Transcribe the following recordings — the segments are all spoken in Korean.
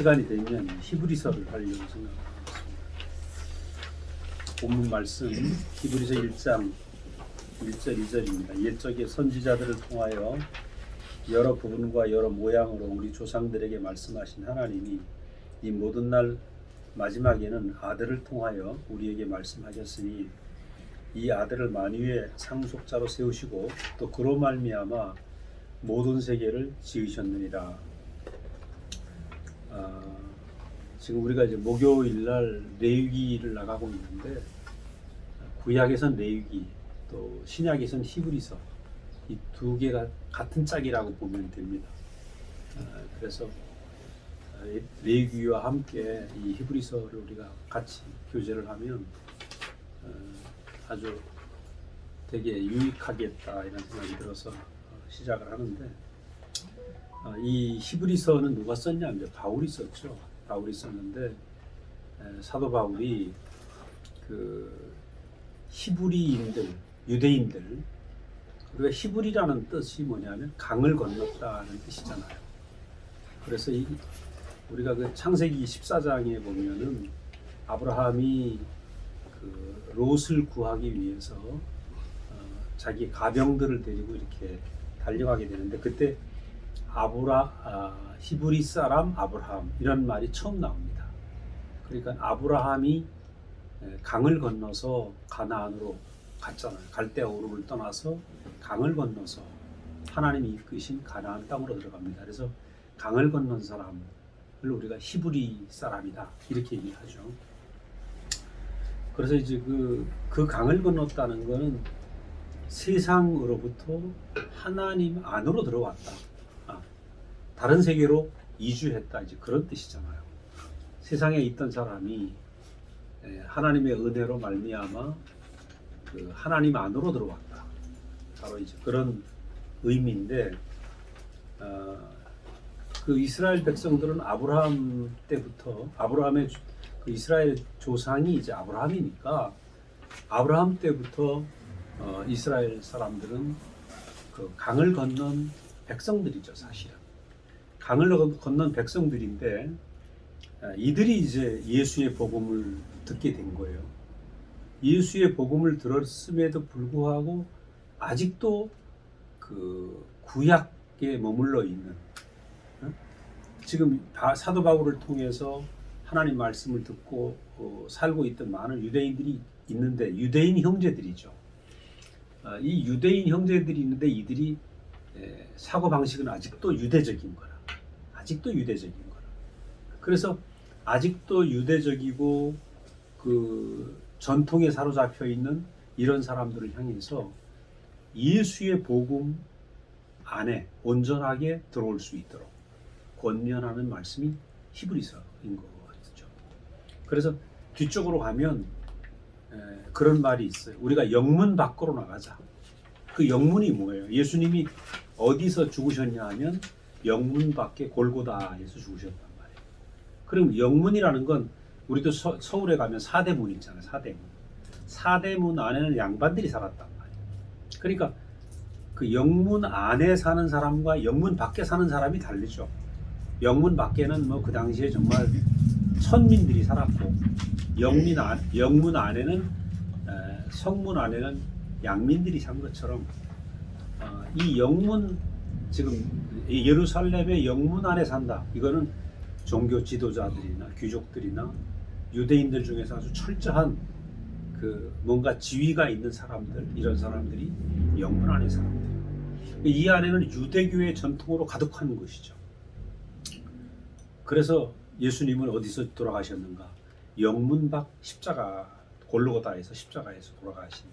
시간이 되면 히브리서를 하려고 생각하고 있습니다. 본문 말씀 히브리서 1장 1절 2절입니다. 옛적의 선지자들을 통하여 여러 부분과 여러 모양으로 우리 조상들에게 말씀하신 하나님이 이 모든 날 마지막에는 아들을 통하여 우리에게 말씀하셨으니 이 아들을 만유의 상속자로 세우시고 또 그로 말미암아 모든 세계를 지으셨느니라. 지금 우리가 이제 목요일 날 레위기를 나가고 있는데 구약에선 레위기 또 신약에선 히브리서 이 두 개가 같은 짝이라고 보면 됩니다. 그래서 레위기와 함께 이 히브리서를 우리가 같이 교제를 하면 아주 되게 유익하겠다 이런 생각이 들어서 시작을 하는데 이 히브리서는 누가 썼냐면 바울이 썼죠. 바울이 썼는데 사도 바울이 그 히브리인들, 유대인들, 우리가 히브리라는 뜻이 뭐냐면 강을 건넜다는 뜻이잖아요. 그래서 우리가 그 창세기 14장에 보면은 아브라함이 그 롯을 구하기 위해서 자기 가병들을 데리고 이렇게 달려가게 되는데 그때 히브리 사람 아브라함 이런 말이 처음 나옵니다. 그러니까 아브라함이 강을 건너서 가나안으로 갔잖아요. 갈대아 우르를 떠나서 강을 건너서 하나님이 이끄신 가나안 땅으로 들어갑니다. 그래서 강을 건넌 사람을 우리가 히브리 사람이다 이렇게 얘기하죠. 그래서 이제 그 강을 건넜다는 것은 세상으로부터 하나님 안으로 들어왔다. 다른 세계로 이주했다. 이제 그런 뜻이잖아요. 세상에 있던 사람이 하나님의 은혜로 말미암아 그 하나님 안으로 들어왔다. 바로 이제 그런 의미인데, 그 이스라엘 백성들은 아브라함 때부터 아브라함의 그 이스라엘 조상이 이제 아브라함이니까 아브라함 때부터 이스라엘 사람들은 그 강을 건넌 백성들이죠, 사실은. 강을 건넌 백성들인데 이들이 이제 예수의 복음을 듣게 된 거예요. 예수의 복음을 들었음에도 불구하고 아직도 그 구약에 머물러 있는, 지금 사도 바울을 통해서 하나님 말씀을 듣고 살고 있던 많은 유대인들이 있는데 유대인 형제들이죠. 이 유대인 형제들이 있는데 이들이 사고방식은 아직도 유대적인 거라. 아직도 유대적인 거라. 그래서 아직도 유대적이고 그 전통에 사로잡혀 있는 이런 사람들을 향해서 예수의 복음 안에 온전하게 들어올 수 있도록 권면하는 말씀이 히브리서인 거죠. 그래서 뒤쪽으로 가면 그런 말이 있어요. 우리가 영문 밖으로 나가자. 그 영문이 뭐예요? 예수님이 어디서 죽으셨냐 하면 영문 밖에 골고다에서 죽으셨단 말이에요. 그럼 영문이라는 건 우리도 서울에 가면 사대문 있잖아요. 사대문. 사대문 안에는 양반들이 살았단 말이에요. 그러니까 그 영문 안에 사는 사람과 영문 밖에 사는 사람이 다르죠. 영문 밖에는 뭐 그 당시에 정말 천민들이 살았고 영문 안에는 성문 안에는 양민들이 산 것처럼 이 영문, 지금 예루살렘의 영문 안에 산다. 이거는 종교 지도자들이나 귀족들이나 유대인들 중에서 아주 철저한 그 뭔가 지위가 있는 사람들, 이런 사람들이 영문 안에 사람들. 이 안에는 유대교의 전통으로 가득한 것이죠. 그래서 예수님은 어디서 돌아가셨는가? 영문 밖 십자가, 골고다에서 십자가에서 돌아가신,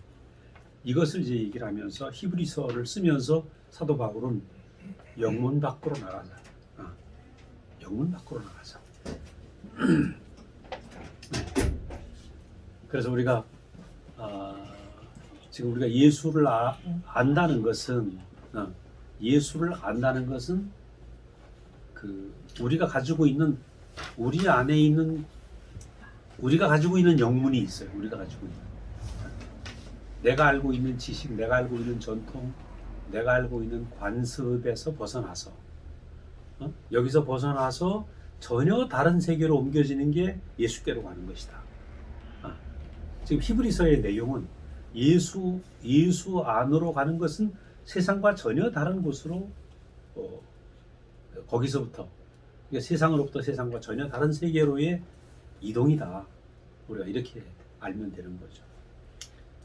이것을 이제 얘기를 하면서 히브리서를 쓰면서 사도 바울은 영문 밖으로 나가자. 영문 밖으로 나가자. 그래서 우리가 지금 우리가 예수를 안다는 것은 그 우리가 가지고 있는, 우리 안에 있는, 우리가 가지고 있는 영문이 있어요. 우리가 가지고 있는, 내가 알고 있는 지식, 내가 알고 있는 전통, 내가 알고 있는 관습에서 벗어나서 여기서 벗어나서 전혀 다른 세계로 옮겨지는 게 예수께로 가는 것이다. 지금 히브리서의 내용은 예수 안으로 가는 것은 세상과 전혀 다른 곳으로 거기서부터 그러니까 세상으로부터 세상과 전혀 다른 세계로의 이동이다. 우리가 이렇게 알면 되는 거죠.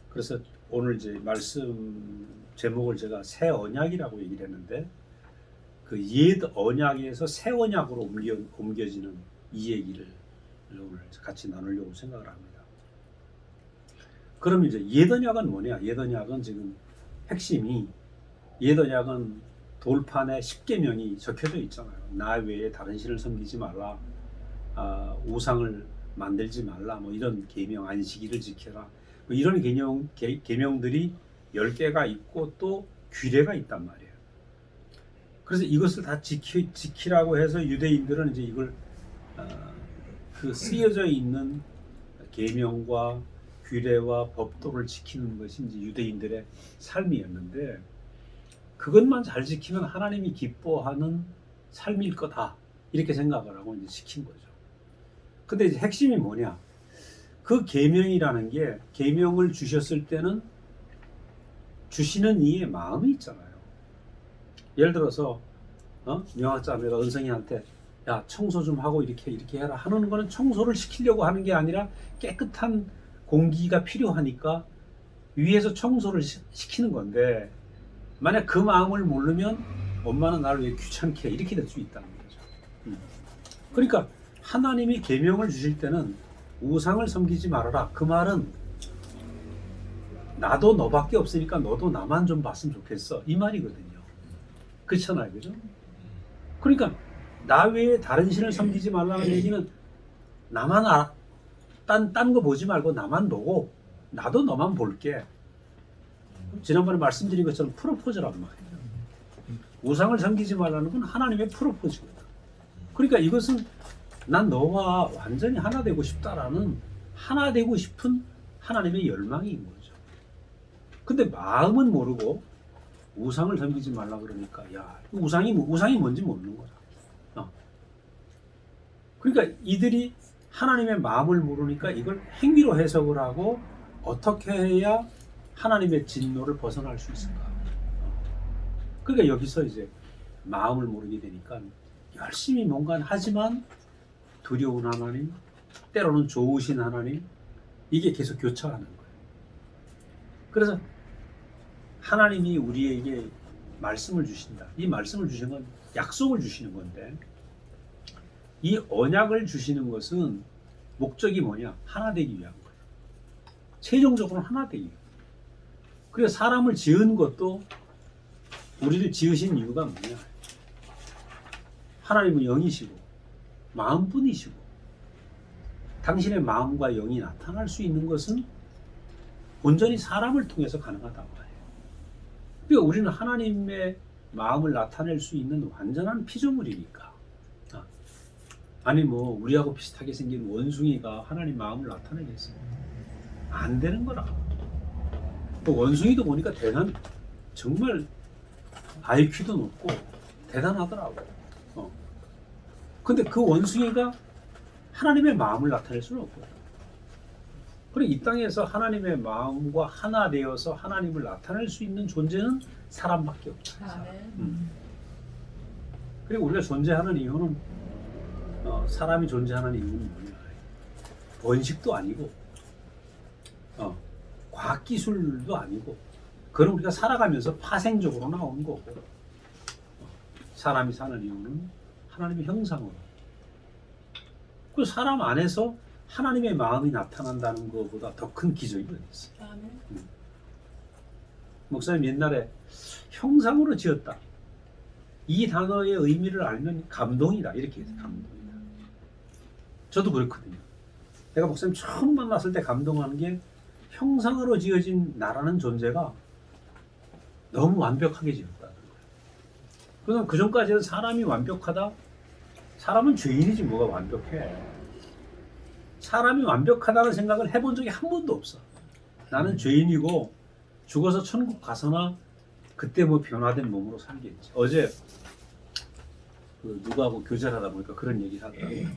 그래서 오늘 이제 말씀 제목을 제가 새 언약이라고 얘기를 했는데 그 옛 언약에서 새 언약으로 옮겨지는 이 얘기를 오늘 같이 나누려고 생각을 합니다. 그럼 이제 옛 언약은 뭐냐? 옛 언약은 지금 핵심이 옛 언약은 돌판에 10계명이 적혀져 있잖아요. 나 외에 다른 신을 섬기지 말라, 우상을 만들지 말라, 뭐 이런 계명, 안식일을 지켜라, 뭐 이런 계명들이 10개가 있고 또 규례가 있단 말이에요. 그래서 이것을 다 지키라고 해서 유대인들은 이제 이걸 그 쓰여져 있는 계명과 규례와 법도를 지키는 것이 이제 유대인들의 삶이었는데 그것만 잘 지키면 하나님이 기뻐하는 삶일 거다 이렇게 생각을 하고 이제 지킨 거죠. 근데 이제 핵심이 뭐냐? 그 계명이라는 게 계명을 주셨을 때는 주시는 이의 마음이 있잖아요. 예를 들어서 명학자매가 은성이한테 야 청소 좀 하고 이렇게 해라 하는 거는 청소를 시키려고 하는 게 아니라 깨끗한 공기가 필요하니까 위에서 청소를 시키는 건데 만약 그 마음을 모르면 엄마는 나를 왜 귀찮게 해 이렇게 될 수 있다는 거죠. 그러니까 하나님이 계명을 주실 때는 우상을 섬기지 말아라. 그 말은 나도 너밖에 없으니까 너도 나만 좀 봤으면 좋겠어 이 말이거든요. 그렇잖아요, 그죠? 그러니까 나 외에 다른 신을 섬기지 말라는 얘기는 나만 딴 거 보지 말고 나만 보고 나도 너만 볼게. 지난번에 말씀드린 것처럼 프로포즈란 말이에요. 우상을 섬기지 말라는 건 하나님의 프로포즈거든. 그러니까 이것은 난 너와 완전히 하나 되고 싶다라는 하나 되고 싶은 하나님의 열망인 거죠. 근데 마음은 모르고 우상을 섬기지 말라 그러니까 야 우상이 뭔지 모르는 거죠. 그러니까 이들이 하나님의 마음을 모르니까 이걸 행위로 해석을 하고 어떻게 해야 하나님의 진노를 벗어날 수 있을까? 그러니까 여기서 이제 마음을 모르게 되니까 열심히 뭔가 하지만 두려운 하나님, 때로는 좋으신 하나님, 이게 계속 교차하는 거예요. 그래서 하나님이 우리에게 말씀을 주신다. 이 말씀을 주시는 건 약속을 주시는 건데 이 언약을 주시는 것은 목적이 뭐냐? 하나 되기 위한 거예요. 최종적으로 하나 되기 위한 거예요. 그래서 사람을 지은 것도 우리를 지으신 이유가 뭐냐? 하나님은 영이시고 마음뿐이시고 당신의 마음과 영이 나타날 수 있는 것은 온전히 사람을 통해서 가능하다고 해요. 그러니까 우리는 하나님의 마음을 나타낼 수 있는 완전한 피조물이니까. 아니 뭐 우리하고 비슷하게 생긴 원숭이가 하나님 마음을 나타내겠어요? 안 되는 거라. 또 원숭이도 보니까 정말 IQ도 높고 대단하더라고. 근데 그 원숭이가 하나님의 마음을 나타낼 수는 없거든. 그래 이 땅에서 하나님의 마음과 하나 되어서 하나님을 나타낼 수 있는 존재는 사람밖에 없다. 그리고 우리가 존재하는 이유는 사람이 존재하는 이유는 뭐냐? 번식도 아니고 과학기술도 아니고 그건 우리가 살아가면서 파생적으로 나오는 거고 사람이 사는 이유는 하나님의 형상으로 그 사람 안에서 하나님의 마음이 나타난다는 것보다 더 큰 기적이 어디 있어? 목사님 옛날에 형상으로 지었다. 이 단어의 의미를 알면 감동이다 이렇게 해서 감동이다. 저도 그렇거든요. 내가 목사님 처음 만났을 때 감동하는 게 형상으로 지어진 나라는 존재가 너무 완벽하게 지었다는 거예요. 그럼 그 전까지는 사람이 완벽하다? 사람은 죄인이지 뭐가 완벽해. 사람이 완벽하다는 생각을 해본 적이 한 번도 없어. 나는 죄인이고 죽어서 천국 가서나 그때 뭐 변화된 몸으로 살겠지. 어제 그 누구하고 교제를 하다 보니까 그런 얘기를 하더라고요.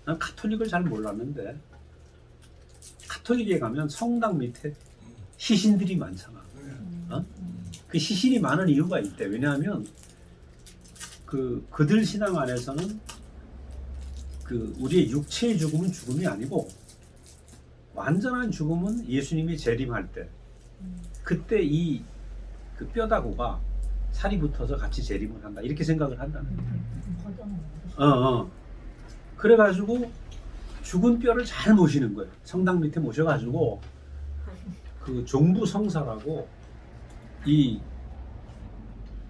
난 카톨릭을 잘 몰랐는데 카톨릭에 가면 성당 밑에 시신들이 많잖아. 어? 그 시신이 많은 이유가 있대. 왜냐하면 그들 신앙 안에서는 그 우리의 육체의 죽음은 죽음이 아니고 완전한 죽음은 예수님이 재림할 때 그때 이 그 뼈다구가 살이 붙어서 같이 재림을 한다 이렇게 생각을 한다는 거예요. 그래가지고 죽은 뼈를 잘 모시는 거예요. 성당 밑에 모셔가지고 그 종부 성사라고 이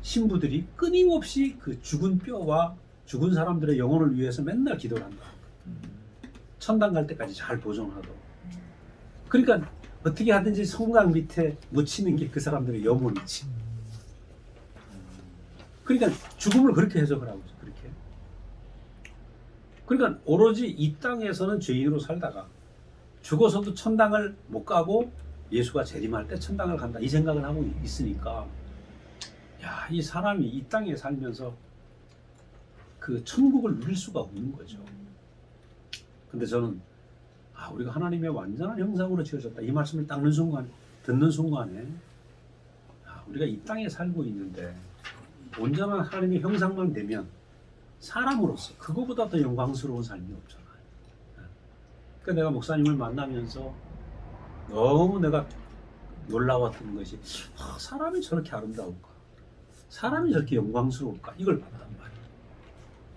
신부들이 끊임없이 그 죽은 뼈와 죽은 사람들의 영혼을 위해서 맨날 기도를 한다. 천당 갈 때까지 잘 보존하도록. 그러니까 어떻게 하든지 성당 밑에 묻히는 게 그 사람들의 영혼이지. 그러니까 죽음을 그렇게 해석을 하고 있어. 그렇게. 그러니까 오로지 이 땅에서는 죄인으로 살다가 죽어서도 천당을 못 가고 예수가 재림할 때 천당을 간다 이 생각을 하고 있으니까 야, 이 사람이 이 땅에 살면서 그 천국을 누릴 수가 없는 거죠. 근데 저는 우리가 하나님의 완전한 형상으로 지어졌다 이 말씀을 딱 듣는 순간에 우리가 이 땅에 살고 있는데 온전한 하나님의 형상만 되면 사람으로서 그거보다 더 영광스러운 삶이 없잖아요. 그러니까 내가 목사님을 만나면서 너무 내가 놀라웠던 것이 사람이 저렇게 아름다울까? 사람이 저렇게 영광스러울까? 이걸 봤단 말이에요.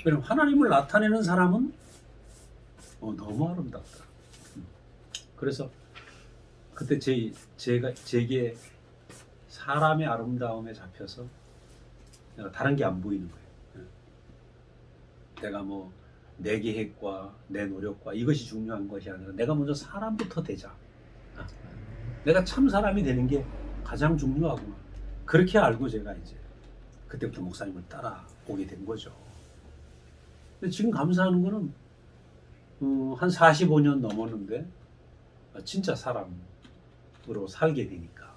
왜냐면 하나님을 나타내는 사람은 너무 아름답다. 그래서 그때 제게 사람의 아름다움에 잡혀서 내가 다른 게 안 보이는 거예요. 내가 뭐 내 계획과 내 노력과 이것이 중요한 것이 아니라 내가 먼저 사람부터 되자. 내가 참 사람이 되는 게 가장 중요하구나. 그렇게 알고 제가 이제 그때부터 목사님을 따라오게 된 거죠. 근데 지금 감사하는 거는 한 45년 넘었는데 진짜 사람으로 살게 되니까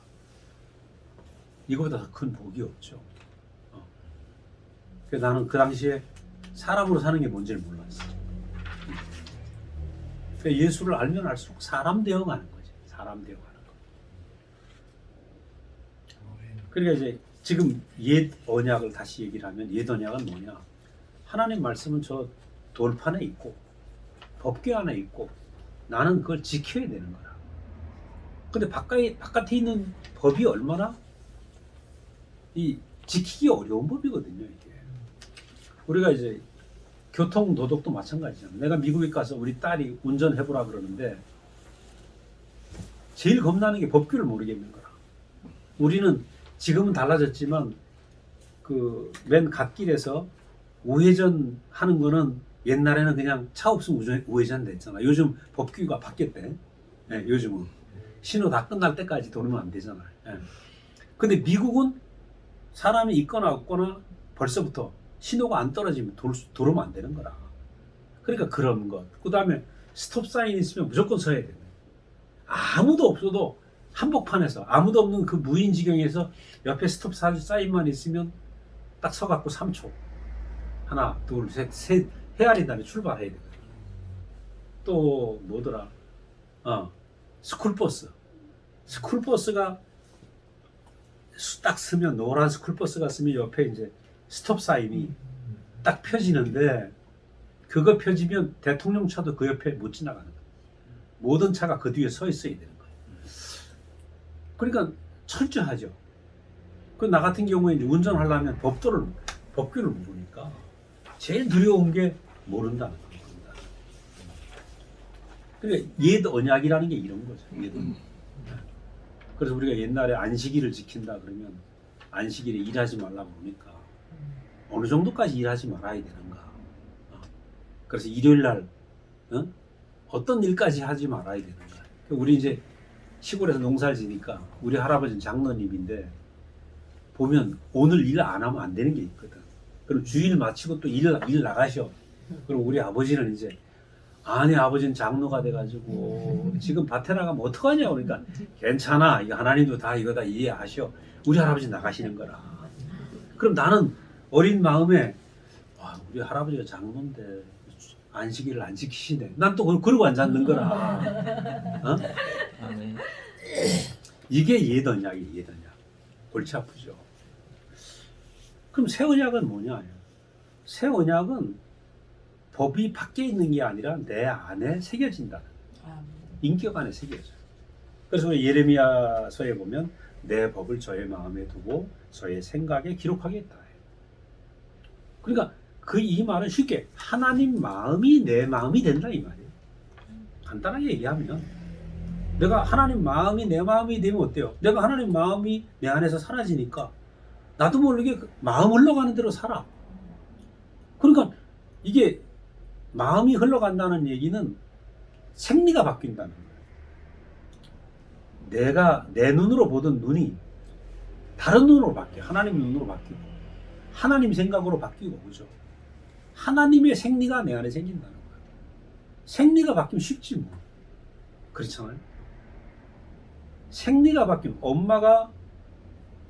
이거보다 더 큰 복이 없죠. 그래서 나는 그 당시에 사람으로 사는 게 뭔지를 몰랐어요. 그러니까 예수를 알면 알수록 사람 되어가는 거지. 사람 되어가는 거. 그러니까 이제 지금 옛 언약을 다시 얘기를 하면 옛 언약은 뭐냐? 하나님 말씀은 저 돌판에 있고 법궤 안에 있고 나는 그걸 지켜야 되는 거야. 근데 바깥에 있는 법이 얼마나 지키기 어려운 법이거든요, 이게. 우리가 이제 교통 도덕도 마찬가지잖아. 내가 미국에 가서 우리 딸이 운전해보라 그러는데 제일 겁나는 게 법규를 모르겠는 거라. 우리는 지금은 달라졌지만 그 맨 갓길에서 우회전 하는 거는 옛날에는 그냥 차 없으면 우회전 됐잖아. 요즘 법규가 바뀌었대. 네, 요즘은 신호 다 끝날 때까지 돌면 안 되잖아. 네. 근데 미국은 사람이 있거나 없거나 벌써부터 신호가 안 떨어지면 도로면 안 되는 거라. 그러니까 그런 것. 그 다음에 스톱 사인 있으면 무조건 서야 되네. 아무도 없어도 한복판에서 아무도 없는 그 무인지경에서 옆에 스톱 사인만 있으면 딱 서갖고 3초. 하나, 둘, 셋 헤아린 다음에 출발해야 되거든. 또 뭐더라? 스쿨버스. 스쿨버스가 딱 쓰면 노란 스쿨버스가 쓰면 옆에 이제 스톱 사인이 딱 펴지는데 그거 펴지면 대통령 차도 그 옆에 못 지나가는 거예요. 모든 차가 그 뒤에 서 있어야 되는 거예요. 그러니까 철저하죠. 그 나 같은 경우에 이제 운전하려면 법규를 모르니까 제일 두려운 게 모른다는 겁니다. 그러니까 옛 언약이라는 게 이런 거죠. 옛 언약. 그래서 우리가 옛날에 안식일을 지킨다 그러면 안식일에 일하지 말라고 그러니까 어느 정도까지 일하지 말아야 되는가. 그래서 일요일 날 어떤 일까지 하지 말아야 되는가. 우리 이제 시골에서 농사를 지니까 우리 할아버지는 장로님인데 보면 오늘 일 안 하면 안 되는 게 있거든. 그럼 주일 마치고 또 일 나가셔. 그럼 우리 아버지는 이제 아니 아버지는 장로가 돼가지고 지금 밭에 나가면 어떡하냐 그러니까 괜찮아 이거 하나님도 다 이거 다 이해하셔. 우리 할아버지 나가시는 거라. 그럼 나는 어린 마음에 와, 우리 할아버지가 장모인데 안식일을 안 지키시네. 난 또 그러고 앉았는 거라. 어? 아멘. 이게 예언약이 예언약. 골치 아프죠. 그럼 새 언약은 뭐냐? 새 언약은 법이 밖에 있는 게 아니라 내 안에 새겨진다. 인격 안에 새겨져요. 그래서 우리 예레미야서에 보면 내 법을 저의 마음에 두고 저의 생각에 기록하겠다. 그러니까 이 말은 쉽게 하나님 마음이 내 마음이 된다 이 말이에요. 간단하게 얘기하면 내가 하나님 마음이 내 마음이 되면 어때요? 내가 하나님 마음이 내 안에서 사라지니까 나도 모르게 마음 흘러가는 대로 살아. 그러니까 이게 마음이 흘러간다는 얘기는 생리가 바뀐다는 거예요. 내가 내 눈으로 보던 눈이 다른 눈으로 바뀌어. 하나님 눈으로 바뀌고 하나님 생각으로 바뀌고 그죠? 하나님의 생리가 내 안에 생긴다는 거예요. 생리가 바뀌면 쉽지 뭐. 그렇잖아요. 생리가 바뀌면 엄마가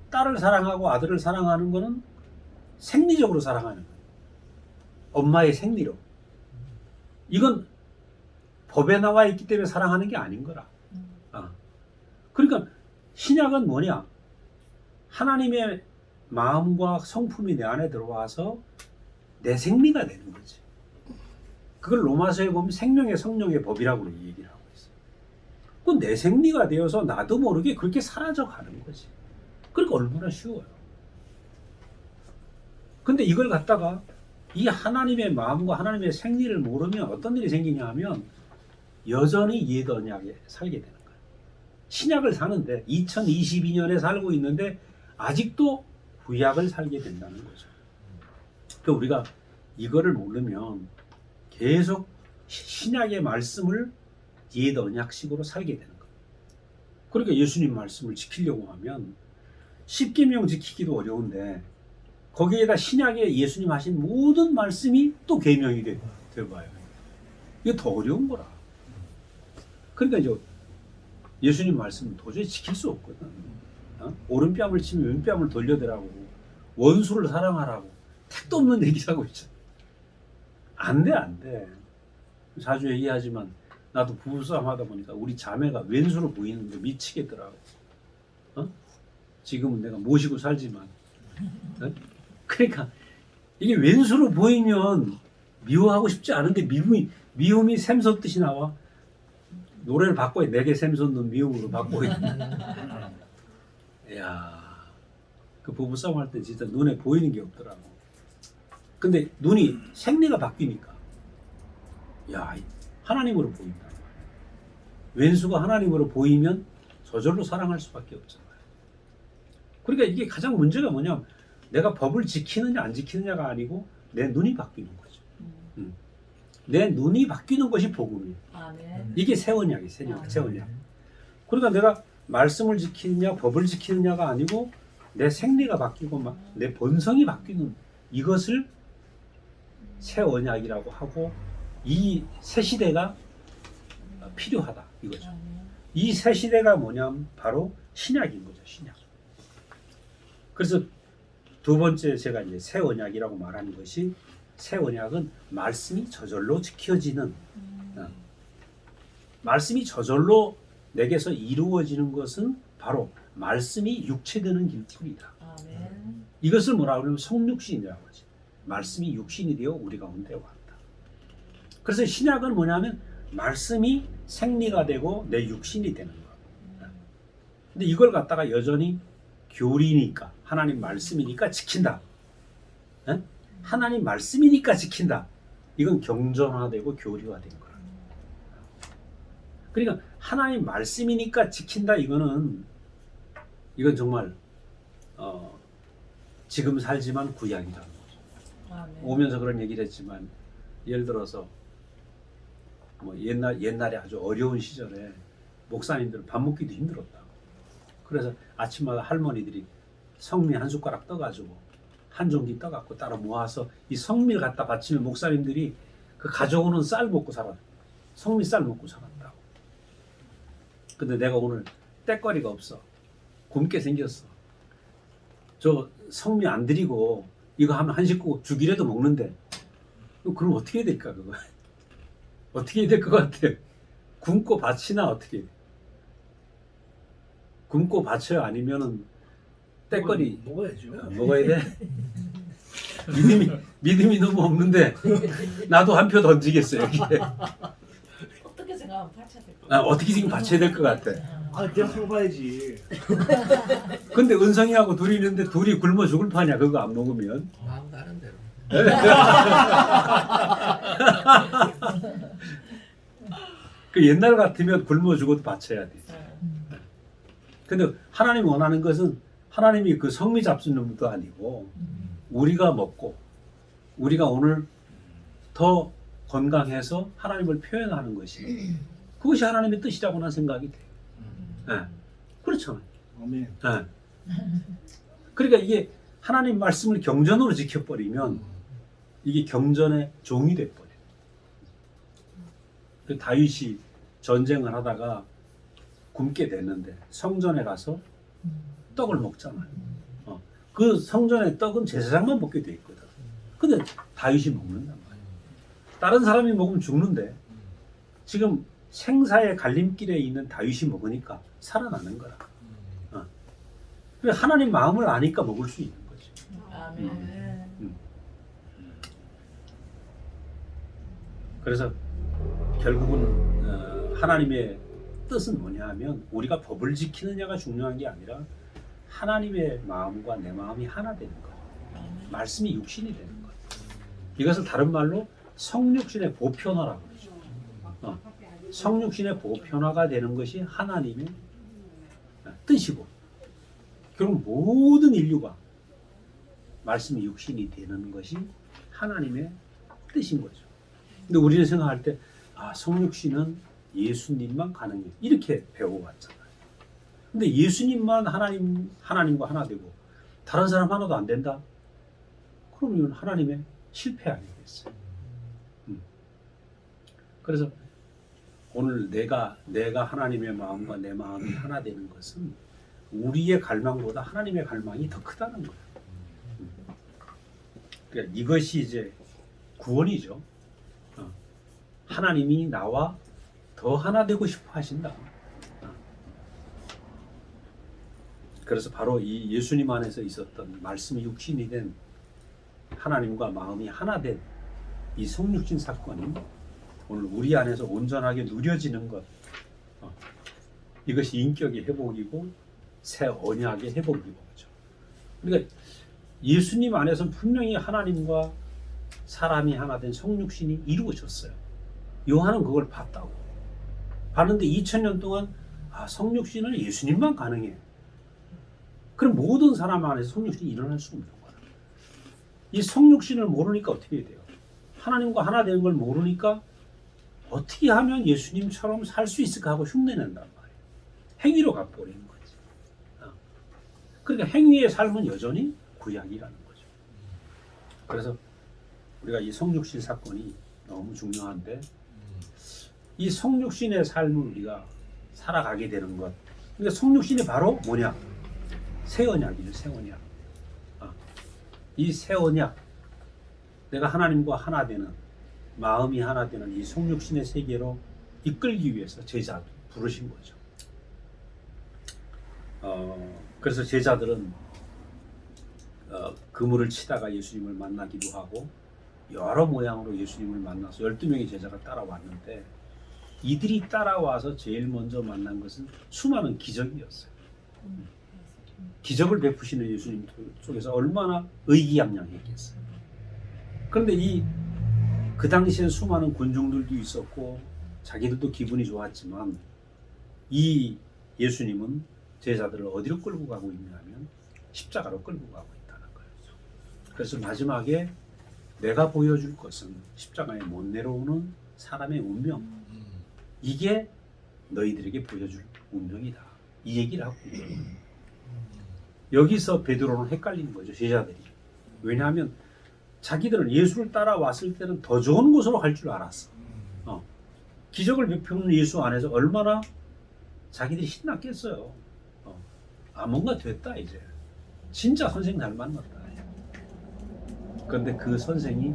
딸을 사랑하고 아들을 사랑하는 거는 생리적으로 사랑하는 거예요. 엄마의 생리로. 이건 법에 나와 있기 때문에 사랑하는 게 아닌 거라. 그러니까 신약은 뭐냐? 하나님의 마음과 성품이 내 안에 들어와서 내 생리가 되는 거지. 그걸 로마서에 보면 생명의 성령의 법이라고 얘기를 하고 있어요. 그건 내 생리가 되어서 나도 모르게 그렇게 사라져 가는 거지. 그러니까 얼마나 쉬워요. 근데 이걸 갖다가 이 하나님의 마음과 하나님의 생리를 모르면 어떤 일이 생기냐 하면 여전히 옛 언약에 살게 되는 거예요. 신약을 사는데 2022년에 살고 있는데 아직도 구약을 살게 된다는 거죠. 그러니까 우리가 이거를 모르면 계속 신약의 말씀을 옛 언약식으로 살게 되는 거예요. 그러니까 예수님 말씀을 지키려고 하면 십계명 지키기도 어려운데 거기에다 신약에 예수님 하신 모든 말씀이 또 계명이 되어봐요. 이게 더 어려운 거라. 그러니까 이제 예수님 말씀은 도저히 지킬 수 없거든. 오른뺨을 치면 왼뺨을 돌려대라고, 원수를 사랑하라고, 택도 없는 얘기하고 있잖아. 안 돼, 안 돼. 자주 얘기하지만 나도 부부싸움 하다 보니까 우리 자매가 왼수로 보이는데 미치겠더라고. 지금은 내가 모시고 살지만. 그러니까 이게 왼수로 보이면 미워하고 싶지 않은데 미움이 샘솟듯이 나와. 노래를 바꿔야 내게 샘솟는 미움으로 바꿔야 돼. 이야, 그 부부싸움 할 때 진짜 눈에 보이는 게 없더라고. 근데 눈이 생리가 바뀌니까 야, 하나님으로 보인다. 왼수가 하나님으로 보이면 저절로 사랑할 수밖에 없잖아요. 그러니까 이게 가장 문제가 뭐냐면 내가 법을 지키느냐 안 지키느냐가 아니고 내 눈이 바뀌는 거죠. 내 눈이 바뀌는 것이 복음이에요. 이게 새 언약이에요. 새 언약. 그러니까 내가 말씀을 지키느냐 법을 지키느냐가 아니고 내 생리가 바뀌고 내 본성이 바뀌는 이것을 새 언약이라고 하고 이 새 시대가 필요하다 이거죠. 이 새 시대가 뭐냐면 바로 신약인 거죠. 신약. 그래서 두 번째 제가 이제 새 언약이라고 말하는 것이 새 언약은 말씀이 저절로 지켜지는 말씀이 저절로 내게서 이루어지는 것은 바로 말씀이 육체되는 길뿐이다. 이것을 뭐라고 하냐면 성육신이라고 하지. 말씀이 육신이 되어 우리 가운데 왔다. 그래서 신약은 뭐냐면 말씀이 생리가 되고 내 육신이 되는 거야. 근데 이걸 갖다가 여전히 교리니까 하나님 말씀이니까 지킨다. 하나님 말씀이니까 지킨다. 이건 경전화되고 교리화된 거야. 그러니까 하나님 말씀이니까 지킨다. 이건 정말 지금 살지만 구약이라는 거죠. 오면서 그런 얘기를 했지만 예를 들어서 뭐 옛날에 아주 어려운 시절에 목사님들은 밥 먹기도 힘들었다고. 그래서 아침마다 할머니들이 성미 한 숟가락 떠가지고 한 종기 떠갖고 따로 모아서 이 성미를 갖다 바치면 목사님들이 그 가져오는 쌀 먹고 살았. 성미 쌀 먹고 살았다고. 근데 내가 오늘 때거리가 없어. 굶게 생겼어. 저 성미 안 드리고 이거 하면 한 식구 죽이라도 먹는데 그럼 어떻게 해야 될까 그거? 어떻게 해야 될 것 같아요? 굶고 바치나 어떻게 해야 돼? 굶고 바쳐요? 아니면은 때거리 먹어야죠. 먹어야 돼? 믿음이 너무 없는데 나도 한 표 던지겠어요 여기에. 어떻게 생각하면 바쳐야 될 것 어떻게 지금 바쳐야 될 것 같아. 아, 그냥 먹어야지. 근데 은성이하고 둘이 있는데 둘이 굶어 죽을 판이야 그거 안 먹으면. 마음 가는 대로. 그 옛날 같으면 굶어 죽어도 바쳐야 돼. 같아요. 근데 하나님이 원하는 것은 하나님이 그 성미 잡수는 분도 아니고 우리가 먹고 우리가 오늘 더 건강해서 하나님을 표현하는 것이 그것이 하나님의 뜻이라고 난 생각이 돼요. 네. 그렇잖아요. 아멘. 네. 그러니까 이게 하나님 말씀을 경전으로 지켜버리면 이게 경전의 종이 돼버려요. 그 다윗이 전쟁을 하다가 굶게 됐는데 성전에 가서 떡을 먹잖아요. 그 성전의 떡은 제사장만 먹게 돼 있거든. 근데 다윗이 먹는단 말이에요. 다른 사람이 먹으면 죽는데 지금 생사의 갈림길에 있는 다윗이 먹으니까 살아나는 거라. 그래서 하나님 마음을 아니까 먹을 수 있는 거지. 아멘. 그래서 결국은 하나님의 뜻은 뭐냐 하면 우리가 법을 지키느냐가 중요한 게 아니라 하나님의 마음과 내 마음이 하나 되는 거예요. 말씀이 육신이 되는 거예요. 이것을 다른 말로 성육신의 보편화라고 그러죠. 성육신의 보편화가 되는 것이 하나님의 뜻이고 결국 모든 인류가 말씀이 육신이 되는 것이 하나님의 뜻인 거죠. 근데 우리는 생각할 때 성육신은 예수님만 가능해 이렇게 배워왔잖아요. 근데 예수님만 하나님과 하나 되고 다른 사람 하나도 안 된다? 그러면 하나님의 실패 아니겠어요? 그래서 오늘 내가 하나님의 마음과 내 마음이 하나 되는 것은 우리의 갈망보다 하나님의 갈망이 더 크다는 거예요. 그러니까 이것이 이제 구원이죠. 하나님이 나와 더 하나 되고 싶어 하신다. 그래서 바로 이 예수님 안에서 있었던 말씀이 육신이 된 하나님과 마음이 하나 된 이 성육신 사건이 오늘 우리 안에서 온전하게 누려지는 것, 이것이 인격의 회복이고 새 언약의 회복이고 그렇죠. 그러니까 예수님 안에서는 분명히 하나님과 사람이 하나 된 성육신이 이루어졌어요. 요한은 그걸 봤다고. 봤는데 2000년 동안 성육신을 예수님만 가능해. 그럼 모든 사람 안에서 성육신이 일어날 수 없는 거야. 이 성육신을 모르니까 어떻게 해야 돼요? 하나님과 하나 되는 걸 모르니까 어떻게 하면 예수님처럼 살 수 있을까 하고 흉내낸단 말이에요. 행위로 가버리는 거지. 그러니까 행위의 삶은 여전히 구약이라는 거죠. 그래서 우리가 이 성육신 사건이 너무 중요한데 이 성육신의 삶을 우리가 살아가게 되는 것. 그러니까 성육신이 바로 뭐냐? 새 언약이죠. 새 언약. 이 새 언약, 내가 하나님과 하나 되는, 마음이 하나 되는 이 성육신의 세계로 이끌기 위해서 제자 부르신 거죠. 그래서 제자들은 그물을 치다가 예수님을 만나기도 하고 여러 모양으로 예수님을 만나서 12명의 제자가 따라왔는데 이들이 따라와서 제일 먼저 만난 것은 수많은 기적이었어요. 기적을 베푸시는 예수님 속에서 얼마나 의기양양했겠어요. 그런데 그 당시에 수많은 군중들도 있었고 자기들도 기분이 좋았지만 이 예수님은 제자들을 어디로 끌고 가고 있냐면 십자가로 끌고 가고 있다는 거예요. 그래서 마지막에 내가 보여줄 것은 십자가에 못 내려오는 사람의 운명, 이게 너희들에게 보여줄 운명이다. 이 얘기를 하고 있는 거예요. 여기서 베드로는 헷갈리는 거죠. 제자들이. 왜냐하면 자기들은 예수를 따라왔을 때는 더 좋은 곳으로 갈 줄 알았어. 기적을 베푸는 예수 안에서 얼마나 자기들이 신났겠어요. 뭔가 됐다 이제. 진짜 선생님 잘 만났다. 그런데 그 선생이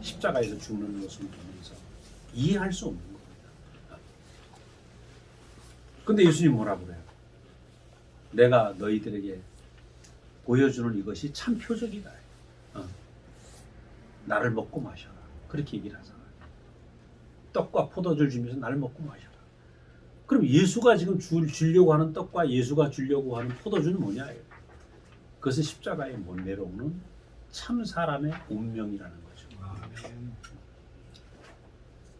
십자가에서 죽는 모습을 보면서 이해할 수 없는 겁니다. 근데 예수님 뭐라 그래요? 내가 너희들에게 보여주는 이것이 참 표적이다. 나를 먹고 마셔라. 그렇게 얘기를 하잖아요. 떡과 포도주를 주면서 나를 먹고 마셔라. 그럼 예수가 지금 주려고 하는 떡과 예수가 주려고 하는 포도주는 뭐냐? 그것은 십자가에 못 내려오는 참 사람의 운명이라는 거죠.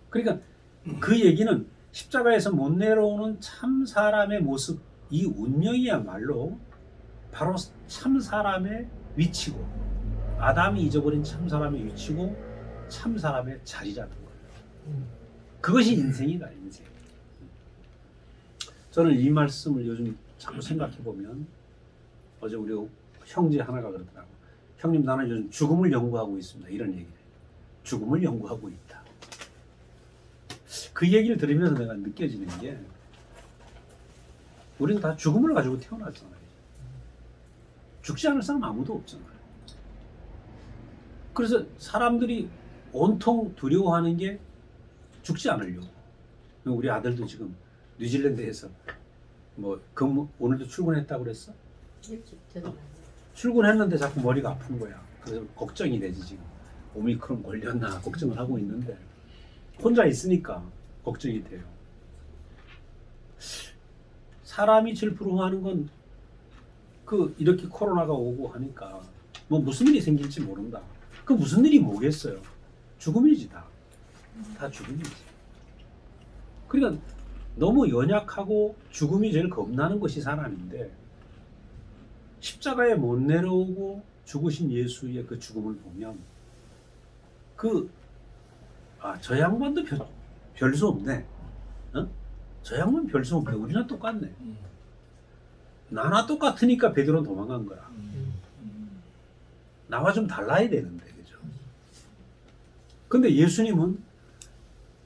그러니까 그 얘기는 십자가에서 못 내려오는 참 사람의 모습, 이 운명이야말로 바로 참 사람의 위치고, 아담이 잊어버린 참 사람의 위치고 참 사람의 자리라는 거예요. 그것이 인생이다, 인생. 저는 이 말씀을 요즘 자꾸 생각해 보면, 어제 우리 형제 하나가 그러더라고. 형님, 나는 요즘 죽음을 연구하고 있습니다. 이런 얘기를. 죽음을 연구하고 있다. 그 얘기를 들으면서 내가 느껴지는 게, 우리는 다 죽음을 가지고 태어났잖아요. 죽지 않을 사람 아무도 없잖아요. 그래서 사람들이 온통 두려워하는 게 죽지 않으려고. 우리 아들도 지금 뉴질랜드에서 뭐 오늘도 출근했다고 그랬어? 출근했는데 자꾸 머리가 아픈 거야. 그래서 걱정이 되지 지금. 오미크론 걸렸나 걱정을 하고 있는데 혼자 있으니까 걱정이 돼요. 사람이 제일 부러워하는 건 이렇게 코로나가 오고 하니까 뭐 무슨 일이 생길지 모른다. 그 무슨 일이 뭐겠어요? 죽음이지 다. 다 죽음이지. 그러니까 너무 연약하고 죽음이 제일 겁나는 것이 사람인데, 십자가에 못 내려오고 죽으신 예수의 그 죽음을 보면 저 양반도 별수 없네. 저 양반 별수 없네. 우리나 똑같네. 나나 똑같으니까 베드로는 도망간 거야. 나와 좀 달라야 되는데, 그죠? 근데 예수님은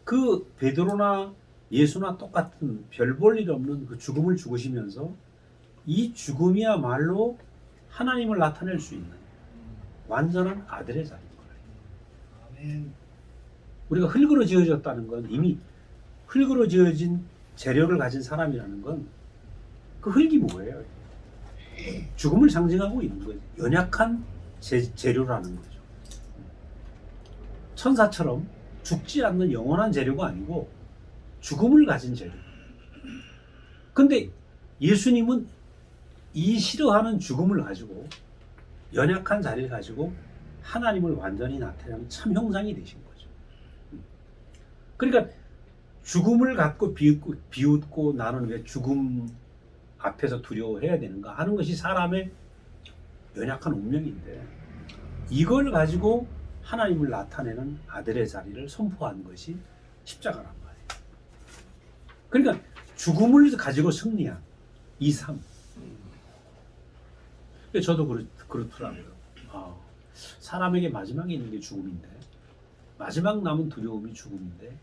그 베드로나 예수나 똑같은 별 볼 일 없는 그 죽음을 죽으시면서 이 죽음이야말로 하나님을 나타낼 수 있는 완전한 아들의 자리인 거예요. 아멘. 우리가 흙으로 지어졌다는 건, 이미 흙으로 지어진 재료를 가진 사람이라는 건, 그 흙이 뭐예요? 죽음을 상징하고 있는 거죠. 연약한 재료라는 거죠. 천사처럼 죽지 않는 영원한 재료가 아니고 죽음을 가진 재료. 근데 예수님은 이 싫어하는 죽음을 가지고, 연약한 자리를 가지고 하나님을 완전히 나타내는 참 형상이 되신 거죠. 그러니까 죽음을 갖고 비웃고 나는 왜 죽음 앞에서 두려워해야 되는가 하는 것이 사람의 연약한 운명인데, 이걸 가지고 하나님을 나타내는 아들의 자리를 선포한 것이 십자가란 말이에요. 그러니까 죽음을 가지고 승리한 이 삶. 저도 그렇더라고요. 사람에게 마지막에 있는 게 죽음인데, 마지막 남은 두려움이 죽음인데,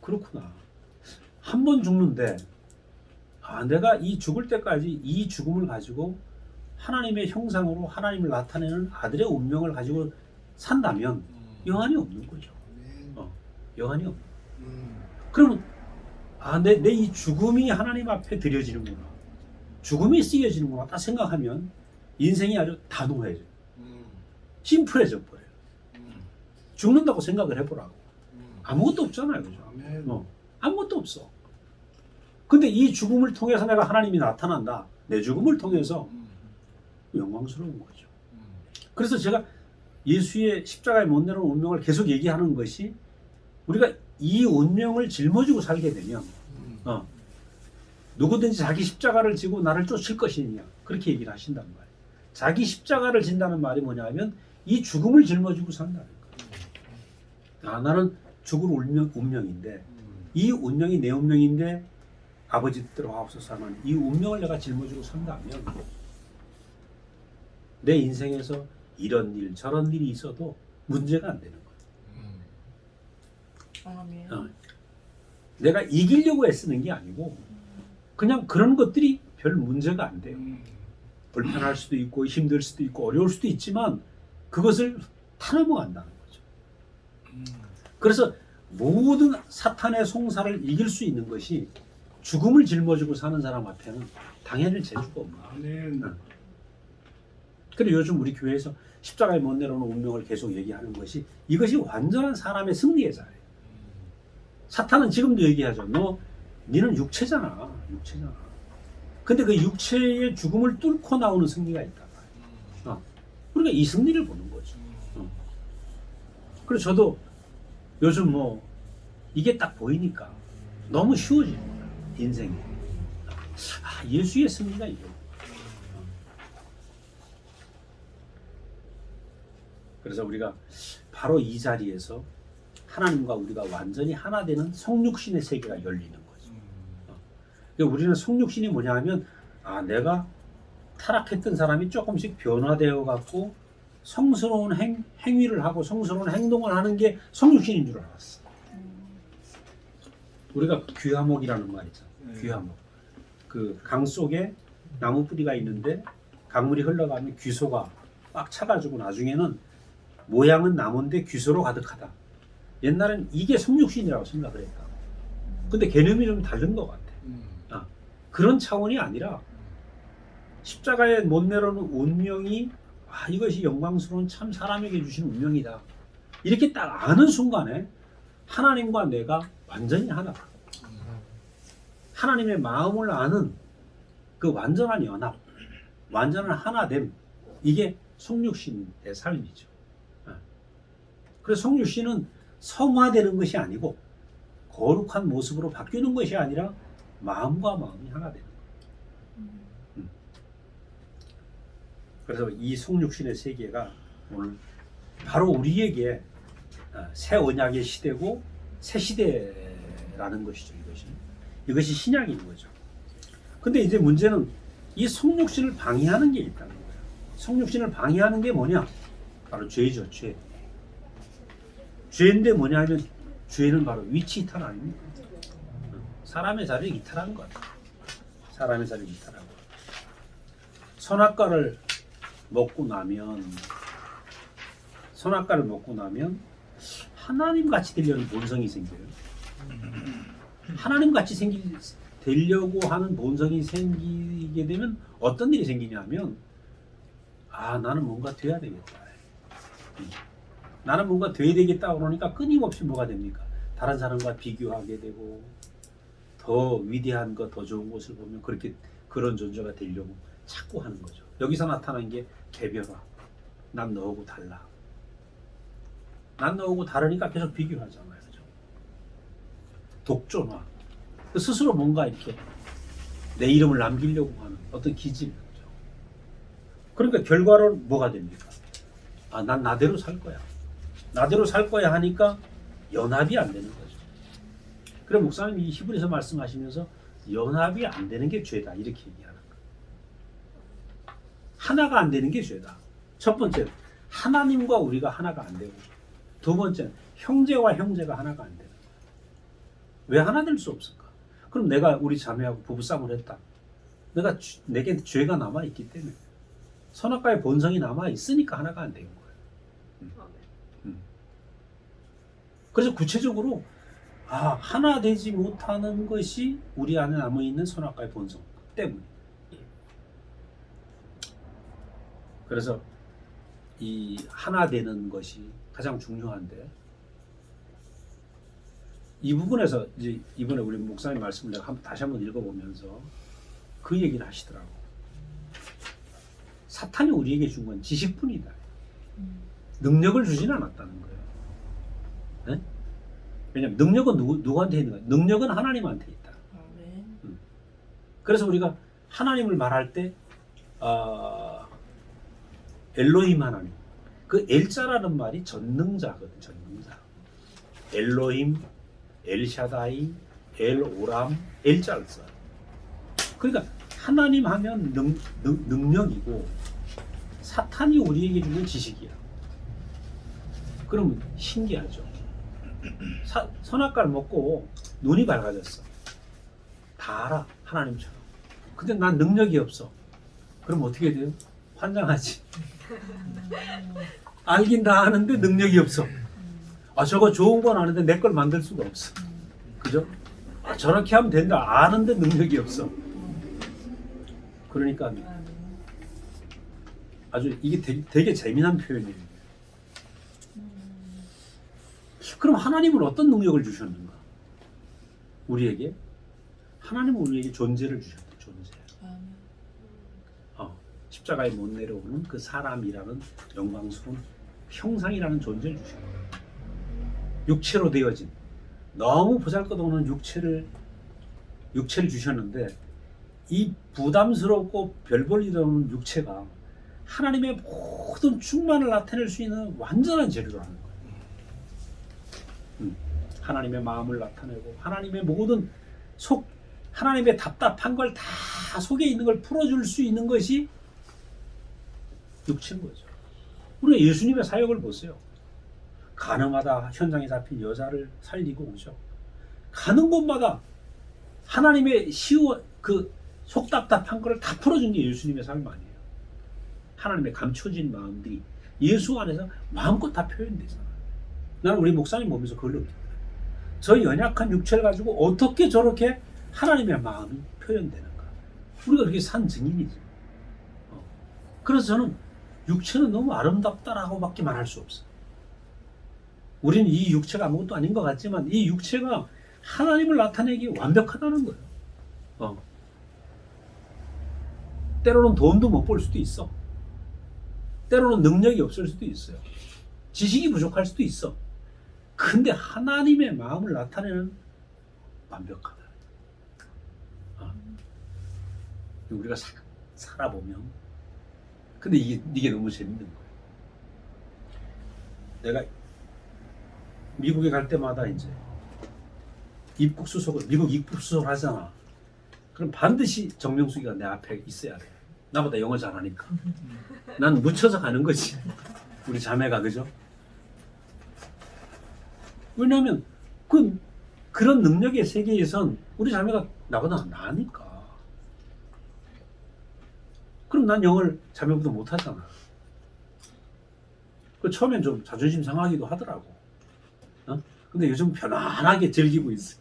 그렇구나. 한 번 죽는데, 내가 이 죽을 때까지 이 죽음을 가지고 하나님의 형상으로 하나님을 나타내는 아들의 운명을 가지고 산다면 여한이 없는 거죠. 여한이 없는. 그러면 내 이 죽음이 하나님 앞에 드려지는구나, 죽음이 쓰여지는구나 딱 생각하면 인생이 아주 단호해져, 심플해져 버려요. 죽는다고 생각을 해보라고. 아무것도 없잖아요, 그죠? 아무것도 없어. 근데 이 죽음을 통해서 내가 하나님이 나타난다. 내 죽음을 통해서 영광스러운 거죠. 그래서 제가 예수의 십자가에 못 내려온 운명을 계속 얘기하는 것이, 우리가 이 운명을 짊어지고 살게 되면 누구든지 자기 십자가를 지고 나를 쫓을 것이냐, 그렇게 얘기를 하신단 말이에요. 자기 십자가를 진다는 말이 뭐냐면 이 죽음을 짊어지고 산다는 거예요. 나는 죽을 운명인데, 이 운명이 내 운명인데 아버지 뜻대로 하옵소서 하는 이 운명을 내가 짊어지고 산다면, 내 인생에서 이런 일 저런 일이 있어도 문제가 안 되는 거예요. 내가 이기려고 애쓰는 게 아니고 그냥 그런 것들이 별 문제가 안 돼요. 불편할 수도 있고 힘들 수도 있고 어려울 수도 있지만 그것을 타 넘어간다는 거죠. 그래서 모든 사탄의 송사를 이길 수 있는 것이 죽음을 짊어지고 사는 사람한테는 당연히 재주가 없는 거예요. 아멘. 그리고 요즘 우리 교회에서 십자가에 못 내려오는 운명을 계속 얘기하는 것이 이것이 완전한 사람의 승리의 자예요. 사탄은 지금도 얘기하죠. 니는 육체잖아. 육체잖아. 근데 그 육체의 죽음을 뚫고 나오는 승리가 있다. 그러니까 이 승리를 보는 거죠. 그래서 저도 요즘 이게 딱 보이니까 너무 쉬워지는 거야. 인생이. 예수의 승리가 이거. 그래서 우리가 바로 이 자리에서 하나님과 우리가 완전히 하나 되는 성육신의 세계가 열리는 거죠. 그러니까 우리는 성육신이 뭐냐 하면 내가 타락했던 사람이 조금씩 변화되어 갖고 성스러운 행위를 하고 성스러운 행동을 하는 게 성육신인 줄 알았어. 우리가 귀화목이라는 말 있잖아. 귀화목. 그 강 속에 나무 뿌리가 있는데 강물이 흘러가면 귀소가 꽉 차가지고 나중에는 모양은 나무인데 귀소로 가득하다. 옛날엔 이게 성육신이라고 생각을 했다. 근데 개념이 좀 다른 것 같아. 그런 차원이 아니라 십자가에 못 내려오는 운명이 이것이 영광스러운 참 사람에게 주신 운명이다. 이렇게 딱 아는 순간에 하나님과 내가 완전히 하나다. 하나님의 마음을 아는 그 완전한 연합, 완전한 하나됨, 이게 성육신의 삶이죠. 그래서 성육신은 성화되는 것이 아니고 거룩한 모습으로 바뀌는 것이 아니라 마음과 마음이 하나 되는 거예요. 그래서 이 성육신의 세계가 오늘 바로 우리에게 새 언약의 시대고 새 시대라는 것이죠. 이것이 신약인 거죠. 근데 이제 문제는 이 성육신을 방해하는 게 있다는 거예요. 성육신을 방해하는 게 뭐냐? 바로 죄죠, 죄. 죄인데 뭐냐 하면 죄는 바로 위치 이탈 아닙니까? 사람의 자리를 이탈하는 것 같아요. 사람의 자리를 이탈하고. 선악과를 먹고 나면 하나님 같이 되려는 본성이 생겨요. 하나님 같이 되려고 하는 본성이 생기게 되면 어떤 일이 생기냐면 나는 뭔가 돼야 되겠다. 나는 뭔가 돼야 되겠다 그러니까 끊임없이 뭐가 됩니까? 다른 사람과 비교하게 되고 더 위대한 것, 더 좋은 것을 보면 그런 존재가 되려고 자꾸 하는 거죠. 여기서 나타난 게 개별화. 난 너하고 달라. 난 너하고 다르니까 계속 비교하잖아요. 그죠? 독존화. 스스로 뭔가 이렇게 내 이름을 남기려고 하는 어떤 기질. 그러니까 결과로 뭐가 됩니까? 난 나대로 살 거야. 나대로 살 거야 하니까 연합이 안 되는 거죠. 그럼 목사님이 이 히브리서 말씀하시면서 연합이 안 되는 게 죄다 이렇게 얘기하는 거예요. 하나가 안 되는 게 죄다. 첫 번째, 하나님과 우리가 하나가 안 되고, 두 번째는 형제와 형제가 하나가 안 되는 거예요. 왜 하나 될 수 없을까? 그럼 내가 우리 자매하고 부부싸움을 했다. 내게 죄가 남아 있기 때문에 선악과의 본성이 남아 있으니까 하나가 안 되는 거예요. 그래서 구체적으로 하나 되지 못하는 것이 우리 안에 남아 있는 선악과의 본성 때문에. 그래서 이 하나 되는 것이 가장 중요한데 이 부분에서 이제 이번에 우리 목사님 말씀을 내가 다시 한번 읽어보면서 그 얘기를 하시더라고. 사탄이 우리에게 준 건 지식뿐이다. 능력을 주진 않았다는 거예요. 네? 왜냐하면 능력은 누구한테 있는 거야? 능력은 하나님한테 있다. 그래서 우리가 하나님을 말할 때 엘로힘 하나님. 그 엘자라는 말이 전능자거든. 전능자. 엘로힘, 엘샤다이, 엘오람, 엘자를 써요. 그러니까 하나님 하면 능력이고 사탄이 우리에게 주는 지식이야. 그러면 신기하죠. 선악과를 먹고 눈이 밝아졌어. 다 알아. 하나님처럼. 근데 난 능력이 없어. 그럼 어떻게 돼요? 환장하지. 알긴 다 아는데 능력이 없어. 아, 저거 좋은 건 아는데 내 걸 만들 수가 없어. 그죠? 아, 저렇게 하면 된다. 아는데 능력이 없어. 그러니까 아주 이게 되게 재미난 표현이에요. 그럼 하나님은 어떤 능력을 주셨는가? 우리에게? 하나님은 우리에게 존재를 주셨다. 존재. 십자가에 못 내려오는 그 사람이라는 영광스러운 형상이라는 존재를 주셨다. 육체로 되어진 너무 보잘것없는 육체를 주셨는데 이 부담스럽고 별 볼 일 없는 육체가 하나님의 모든 충만을 나타낼 수 있는 완전한 재료라는 거예요. 하나님의 마음을 나타내고 하나님의 모든 하나님의 답답한 걸 다 속에 있는 걸 풀어줄 수 있는 것이 육체인 거죠. 우리가 예수님의 사역을 보세요. 가늠하다 현장에 잡힌 여자를 살리고 오죠. 가는 곳마다 하나님의 그 속 답답한 거를 다 풀어준 게 예수님의 삶 아니에요. 하나님의 감춰진 마음들이 예수 안에서 마음껏 다 표현되잖아요. 나는 우리 목사님 보면서 그걸 느낍니다. 저 연약한 육체를 가지고 어떻게 저렇게 하나님의 마음이 표현되는가. 우리가 그렇게 산 증인이죠. 그래서 저는 육체는 너무 아름답다라고밖에 말할 수 없어요. 우리는 이 육체가 아무것도 아닌 것 같지만 이 육체가 하나님을 나타내기 완벽하다는 거예요. 때로는 돈도 못 벌 수도 있어. 때로는 능력이 없을 수도 있어요. 지식이 부족할 수도 있어. 근데 하나님의 마음을 나타내는 완벽하다. 우리가 살아보면 근데 이게 너무 재밌는 거예요. 내가 미국에 갈 때마다 이제 미국 입국 수속을 하잖아. 그럼 반드시 정명숙이가 내 앞에 있어야 돼. 나보다 영어 잘하니까. 난 묻혀서 가는 거지. 우리 자매가, 그죠? 왜냐하면 그런 능력의 세계에선 우리 자매가 나보다 나으니까. 그럼 난 영어를 자매보다 못하잖아. 처음엔 좀 자존심 상하기도 하더라고. 근데 요즘 편안하게 즐기고 있어.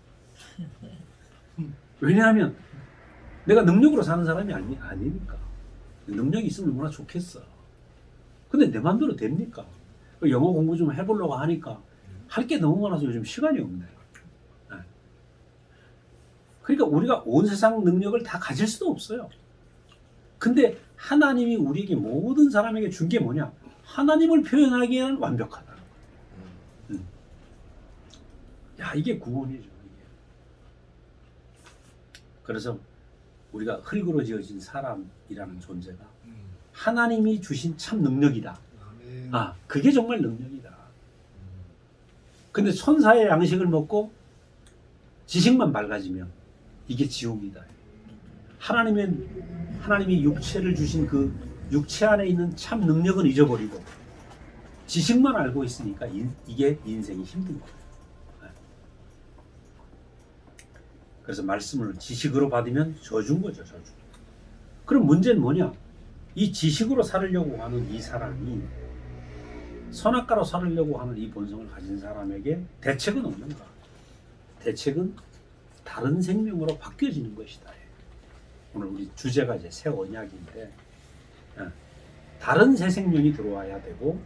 왜냐하면 내가 능력으로 사는 사람이 아니니까. 능력이 있으면 얼마나 좋겠어. 근데 내 맘대로 됩니까? 영어 공부 좀 해보려고 하니까 할 게 너무 많아서 요즘 시간이 없네. 그러니까 우리가 온 세상 능력을 다 가질 수도 없어요. 근데 하나님이 우리에게 모든 사람에게 준 게 뭐냐? 하나님을 표현하기에는 완벽하다는 거예요. 야, 이게 구원이죠. 이게. 그래서 우리가 흙으로 지어진 사람이라는 존재가 하나님이 주신 참 능력이다. 그게 정말 능력이다. 근데 천사의 양식을 먹고 지식만 밝아지면 이게 지옥이다. 하나님이 육체를 주신 그 육체 안에 있는 참 능력은 잊어버리고 지식만 알고 있으니까 이게 인생이 힘든 거예요. 그래서 말씀을 지식으로 받으면 저주인 거죠, 저주. 그럼 문제는 뭐냐? 이 지식으로 살으려고 하는 이 사람이 선악과로 살으려고 하는 이 본성을 가진 사람에게 대책은 없는가? 대책은 다른 생명으로 바뀌어지는 것이다. 오늘 우리 주제가 이제 새 언약인데 다른 새 생명이 들어와야 되고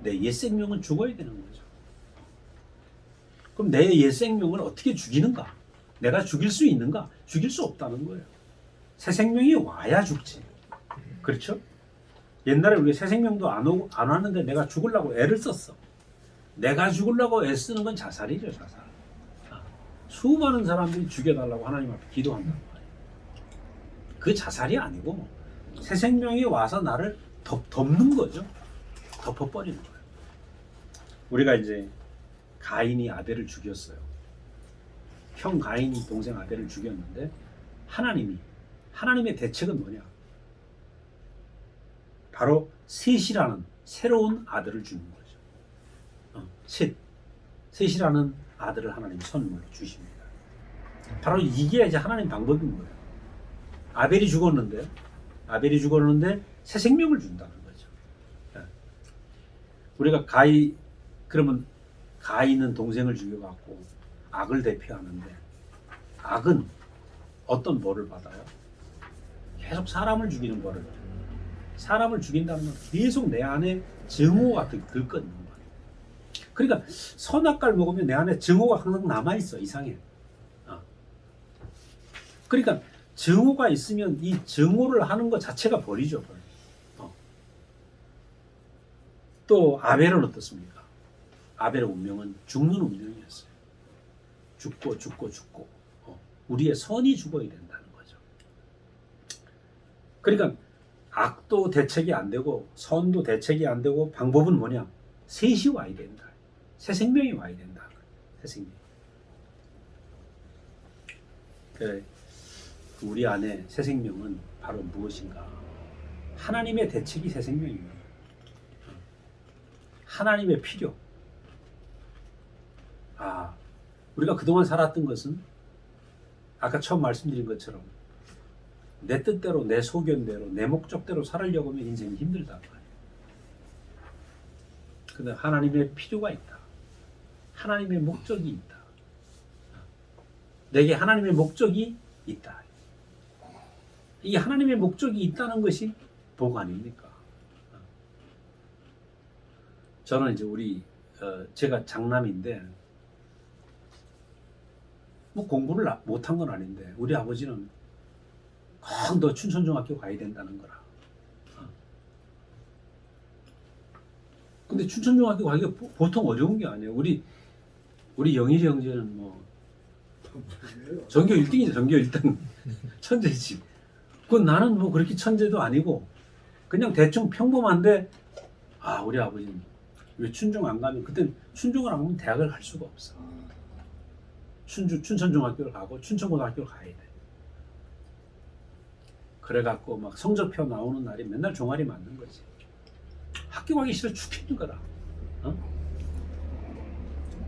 내 옛 생명은 죽어야 되는 거죠. 그럼 내 옛 생명을 어떻게 죽이는가? 내가 죽일 수 있는가? 죽일 수 없다는 거예요. 새 생명이 와야 죽지. 그렇죠? 옛날에 우리 새 생명도 안 왔는데 내가 죽으려고 애를 썼어. 내가 죽으려고 애쓰는 건 자살이죠, 자살. 수많은 사람들이 죽여달라고 하나님 앞에 기도한단 말이에요. 그 자살이 아니고 새 생명이 와서 나를 덮는 거죠. 덮어버리는 거예요. 우리가 이제 가인이 아벨을 죽였어요. 형 가인이 동생 아벨을 죽였는데 하나님의 대책은 뭐냐? 바로 셋이라는 새로운 아들을 주는 거죠. 셋이라는 아들을 하나님 선물로 주십니다. 바로 이게 이제 하나님 방법인 거예요. 아벨이 죽었는데 새 생명을 준다는 거죠. 우리가 그러면 가인은 동생을 죽여갖고 악을 대표하는데 악은 어떤 벌을 받아요? 계속 사람을 죽이는 벌을 받아요. 사람을 죽인다는 건 계속 내 안에 증오가 들끓는 거예요. 그러니까 선악과를 먹으면 내 안에 증오가 항상 남아있어. 이상해. 그러니까 증오가 있으면 이 증오를 하는 것 자체가 벌이죠. 벌. 또 아벨은 어떻습니까? 아벨의 운명은 죽는 운명이었어요. 죽고 우리의 선이 죽어야 된다는 거죠. 그러니까 악도 대책이 안 되고 선도 대책이 안 되고 방법은 뭐냐? 셋이 와야 된다. 새 생명이 와야 된다. 새 생명. 그래, 우리 안에 새 생명은 바로 무엇인가? 하나님의 대책이 새 생명입니다. 하나님의 필요. 우리가 그동안 살았던 것은 아까 처음 말씀드린 것처럼 내 뜻대로, 내 소견대로, 내 목적대로 살으려고 하면 인생이 힘들단 말이에요. 근데 하나님의 필요가 있다. 하나님의 목적이 있다. 내게 하나님의 목적이 있다. 이 하나님의 목적이 있다는 것이 복 아닙니까? 저는 이제 제가 장남인데 뭐 공부를 못한 건 아닌데 우리 아버지는 꼭 너 춘천중학교 가야 된다는 거라. 근데 춘천중학교 가기가 보통 어려운 게 아니에요. 우리 영일이 형제는 뭐 전교 1등이죠. 전교 1등 천재지. 나는 뭐 그렇게 천재도 아니고 그냥 대충 평범한데 우리 아버지는 왜 춘중 안 가면 그때 춘중을 안 가면 대학을 갈 수가 없어. 춘천중학교를 가고 춘천고등학교를 가야 돼. 그래갖고 막 성적표 나오는 날이 맨날 종아리 맞는 거지. 학교 가기 싫어 죽겠는 거라.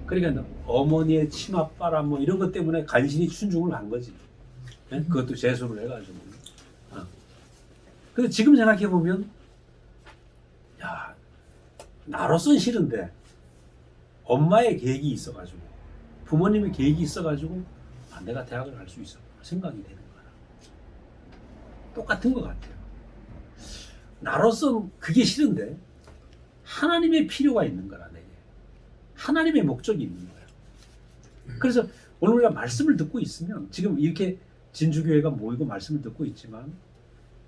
그러니까 어머니의 치맛바람 뭐 이런 것 때문에 간신히 춘중을 간 거지. 그것도 재수를 해가지고. 근데 지금 생각해 보면, 나로서는 싫은데 엄마의 계획이 있어가지고, 부모님의 계획이 있어가지고, 내가 대학을 갈 수 있어 생각이 되는 거야. 똑같은 것 같아요. 나로서는 그게 싫은데 하나님의 필요가 있는 거라. 내게 하나님의 목적이 있는 거야. 그래서 오늘 우리가 말씀을 듣고 있으면 지금 이렇게 진주교회가 모이고 말씀을 듣고 있지만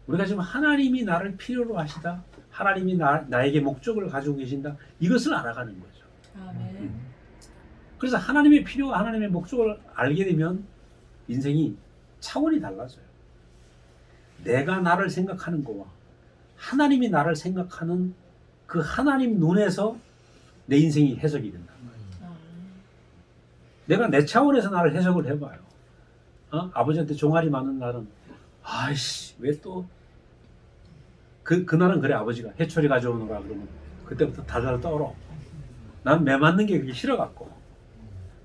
우리가 지금 하나님이 나를 필요로 하시다, 하나님이 나에게 목적을 가지고 계신다, 이것을 알아가는 거죠. 아멘. 그래서 하나님의 필요와 하나님의 목적을 알게 되면 인생이 차원이 달라져요. 내가 나를 생각하는 거와 하나님이 나를 생각하는 그 하나님 눈에서 내 인생이 해석이 된다. 내가 내 차원에서 나를 해석을 해봐요. 아버지한테 종아리 맞는 날은 아이씨 왜 또 그날은 그래. 아버지가 해초리 가져오느라 그러면 그때부터 달달 떨어. 난 매 맞는 게 그게 싫어갖고,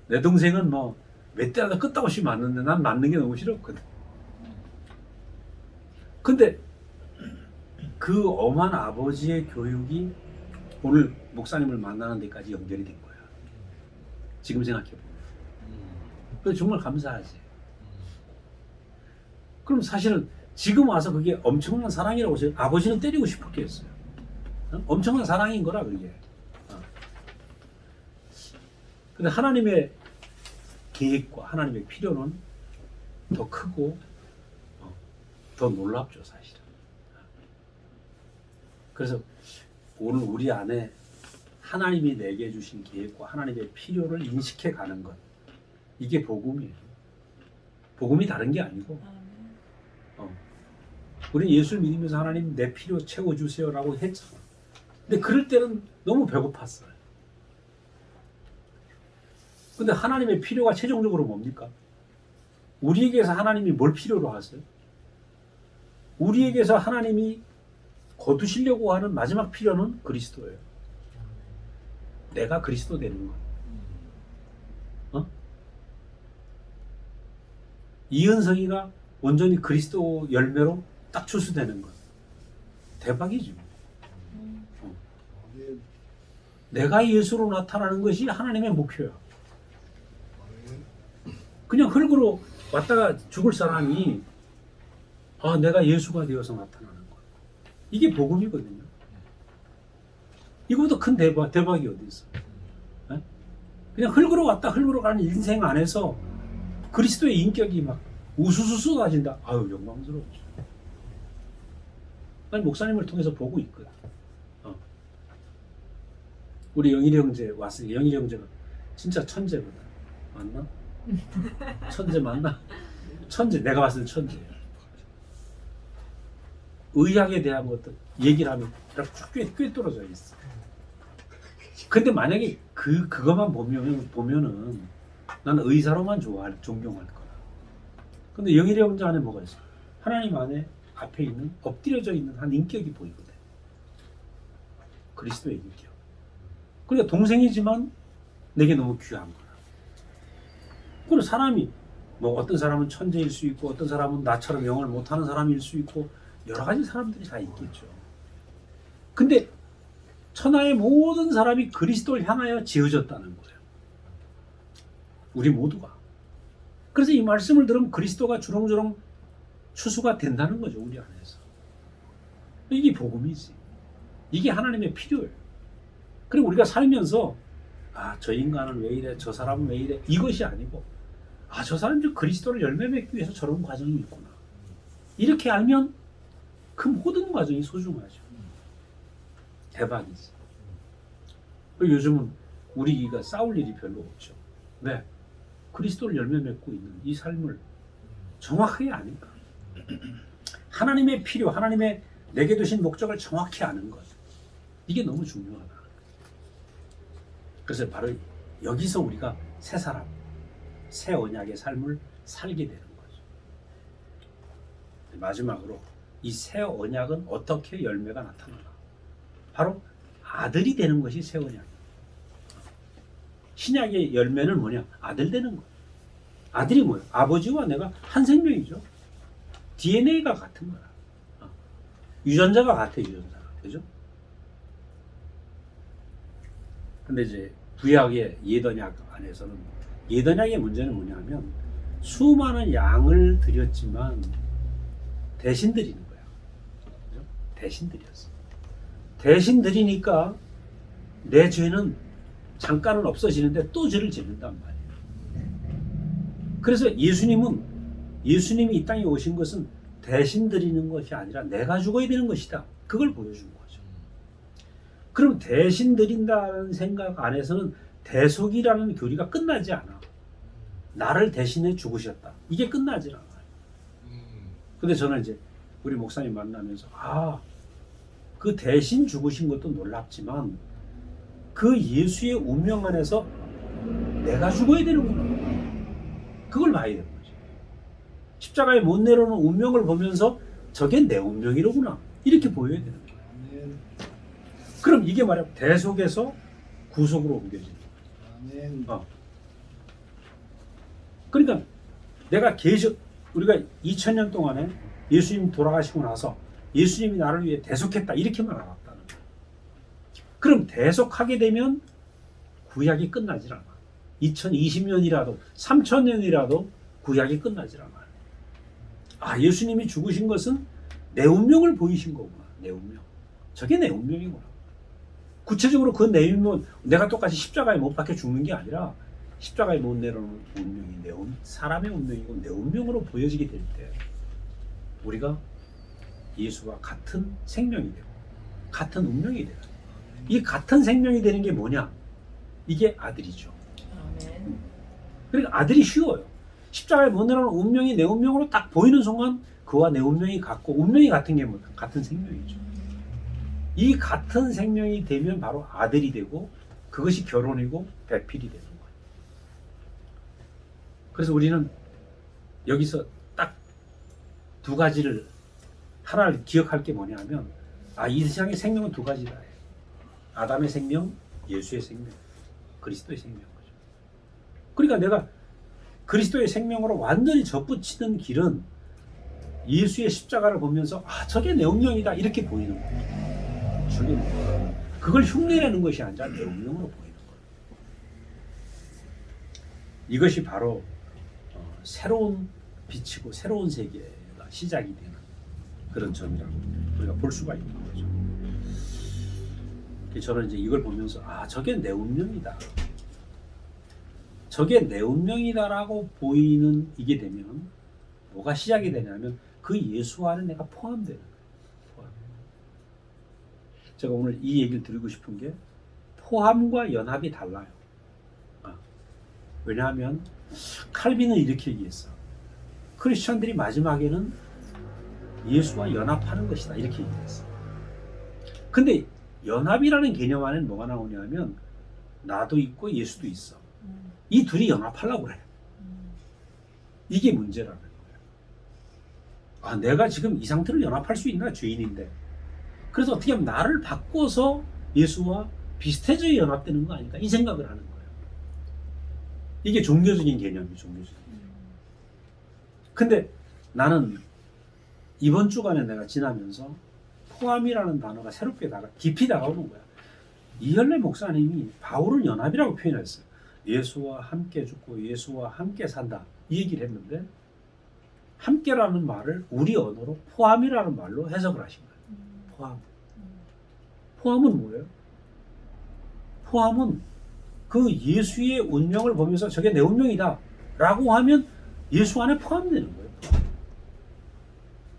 내 동생은 뭐 몇 대라도 끄떡없이 맞는데 난 맞는 게 너무 싫었거든. 근데 그 엄한 아버지의 교육이 오늘 목사님을 만나는 데까지 연결이 된 거야. 지금 생각해보면. 그래서 정말 감사하지. 그럼 사실은 지금 와서 그게 엄청난 사랑이라고 아버지는 때리고 싶었겠어요. 엄청난 사랑인 거라 그게. 근데 하나님의 계획과 하나님의 필요는 더 크고 더 놀랍죠, 사실은. 그래서 오늘 우리 안에 하나님이 내게 주신 계획과 하나님의 필요를 인식해 가는 것, 이게 복음이에요. 복음이 다른 게 아니고, 우리 예수를 믿으면서 하나님 내 필요 채워주세요라고 했잖아. 근데 그럴 때는 너무 배고팠어요. 근데 하나님의 필요가 최종적으로 뭡니까? 우리에게서 하나님이 뭘 필요로 하세요? 우리에게서 하나님이 거두시려고 하는 마지막 필요는 그리스도예요. 내가 그리스도 되는 것. 이은성이가 온전히 그리스도 열매로 딱 추수되는 것. 대박이죠. 내가 예수로 나타나는 것이 하나님의 목표야. 그냥 흙으로 왔다가 죽을 사람이 내가 예수가 되어서 나타나는 거야. 이게 복음이거든요. 이거보다 큰 대박이 어디 있어? 네? 그냥 흙으로 왔다 흙으로 가는 인생 안에서 그리스도의 인격이 막 우수수 쏟아진다. 아유, 영광스러웠죠. 난 목사님을 통해서 보고 있거든. 우리 영일이 형제 왔으니 영일이 형제가 진짜 천재거든. 맞나? 천재 맞나? 천재. 내가 봤을 때 천재예요. 의학에 대한 것도 얘기를 하면 꽤 떨어져 있어. 근데 만약에 그것만 보면은 나는 의사로만 존경할 거야. 근데 영일이 형제 안에 뭐가 있어? 하나님 안에 앞에 있는 엎드려져 있는 한 인격이 보이거든. 그리스도의 인격. 그러니까 동생이지만 내게 너무 귀한 거야. 그리고 사람이 뭐 어떤 사람은 천재일 수 있고 어떤 사람은 나처럼 영어를 못하는 사람일 수 있고 여러 가지 사람들이 다 있겠죠. 근데 천하의 모든 사람이 그리스도를 향하여 지어졌다는 거예요. 우리 모두가. 그래서 이 말씀을 들으면 그리스도가 주렁주렁 추수가 된다는 거죠. 우리 안에서. 이게 복음이지. 이게 하나님의 필요예요. 그리고 우리가 살면서 저 인간은 왜 이래, 저 사람은 왜 이래, 이것이 아니고 저 사람이 그리스도를 열매 맺기 위해서 저런 과정이 있구나. 이렇게 알면 그 모든 과정이 소중하죠. 대박이지. 요즘은 우리가 싸울 일이 별로 없죠. 왜? 그리스도를 열매 맺고 있는 이 삶을 정확하게 아니까. 하나님의 필요, 하나님의 내게 두신 목적을 정확히 아는 것. 이게 너무 중요하다. 그래서 바로 여기서 우리가 새 사람, 새 언약의 삶을 살게 되는 거죠. 마지막으로 이 새 언약은 어떻게 열매가 나타나나? 바로 아들이 되는 것이 새 언약이에요. 신약의 열매는 뭐냐? 아들 되는 거예요. 아들이 뭐예요? 아버지와 내가 한 생명이죠. DNA가 같은 거야. 유전자가 같아, 유전자가. 그죠? 근데 이제 구약의 옛언약 안에서는 옛언약의 문제는 뭐냐면 수많은 양을 드렸지만 대신 드리는 거야. 그죠? 대신 드렸어. 대신 드리니까 내 죄는 잠깐은 없어지는데 또 죄를 짓는단 말이에요. 그래서 예수님이 이 땅에 오신 것은 대신 드리는 것이 아니라 내가 죽어야 되는 것이다. 그걸 보여준 거죠. 그럼 대신 드린다는 생각 안에서는 대속이라는 교리가 끝나지 않아. 나를 대신해 죽으셨다. 이게 끝나지 않아요. 근데 저는 이제 우리 목사님 만나면서 그 대신 죽으신 것도 놀랍지만 그 예수의 운명 안에서 내가 죽어야 되는구나. 그걸 봐야 되는 거죠. 십자가에 못 내려오는 운명을 보면서 저게 내 운명이로구나. 이렇게 보여야 되는 거예요. 그럼 이게 말이야 대속에서 구속으로 옮겨지는 거예요. 그러니까 우리가 2000년 동안에 예수님 돌아가시고 나서 예수님이 나를 위해 대속했다 이렇게만 알았다는 거예요. 그럼 대속하게 되면 구약이 끝나질 않아. 2020년이라도 3000년이라도 구약이 끝나질 않아요. 예수님이 죽으신 것은 내 운명을 보이신 거구나. 내 운명. 저게 내 운명이구나. 구체적으로 그 내 운명, 내가 똑같이 십자가에 못 박혀 죽는 게 아니라 십자가에 못 내려오는 운명이 사람의 운명이고 내 운명으로 보여지게 될 때 우리가 예수와 같은 생명이 되고 같은 운명이 되고 이 같은 생명이 되는 게 뭐냐? 이게 아들이죠. 아멘. 그러니까 아들이 쉬워요. 십자가에 못 내려오는 운명이 내 운명으로 딱 보이는 순간 그와 내 운명이 같고 운명이 같은 게 뭐냐? 같은 생명이죠. 이 같은 생명이 되면 바로 아들이 되고 그것이 결혼이고 배필이 되는 거예요. 그래서 우리는 여기서 딱 두 가지를 하나를 기억할 게 뭐냐면 이 세상의 생명은 두 가지다. 아담의 생명, 예수의 생명, 그리스도의 생명 거죠. 그러니까 내가 그리스도의 생명으로 완전히 접붙이는 길은 예수의 십자가를 보면서 저게 내 운명이다 이렇게 보이는 거예요. 그걸 흉내내는 것이 아니라 내 운명으로 보이는 거예요. 이것이 바로 새로운 빛이고 새로운 세계가 시작이 되는 그런 점이라고 우리가 볼 수가 있는 거죠. 저는 이제 이걸 보면서 저게 내 운명이다. 저게 내 운명이다라고 보이는 이게 되면 뭐가 시작이 되냐면 그 예수 안에 내가 포함되는 거예요. 제가 오늘 이 얘기를 드리고 싶은 게 포함과 연합이 달라요. 왜냐하면 칼빈은 이렇게 얘기했어. 크리스천들이 마지막에는 예수와 연합하는 것이다 이렇게 얘기했어. 근데 연합이라는 개념 안에는 뭐가 나오냐면 나도 있고 예수도 있어. 이 둘이 연합하려고 그래. 이게 문제라는 거예요. 내가 지금 이 상태로 연합할 수 있나? 죄인인데. 그래서 어떻게 하면 나를 바꿔서 예수와 비슷해져야 연합되는 거 아닐까? 이 생각을 하는 거예요. 이게 종교적인 개념이에요. 종교적인. 근데 나는 이번 주간에 내가 지나면서 포함이라는 단어가 새롭게 깊이 다가오는 거야. 이현래 목사님이 바울은 연합이라고 표현했어요. 예수와 함께 죽고 예수와 함께 산다. 이 얘기를 했는데 함께라는 말을 우리 언어로 포함이라는 말로 해석을 하신 거예요. 포함. 포함은 뭐예요? 포함은 그 예수의 운명을 보면서 저게 내 운명이다 라고 하면 예수 안에 포함되는 거예요.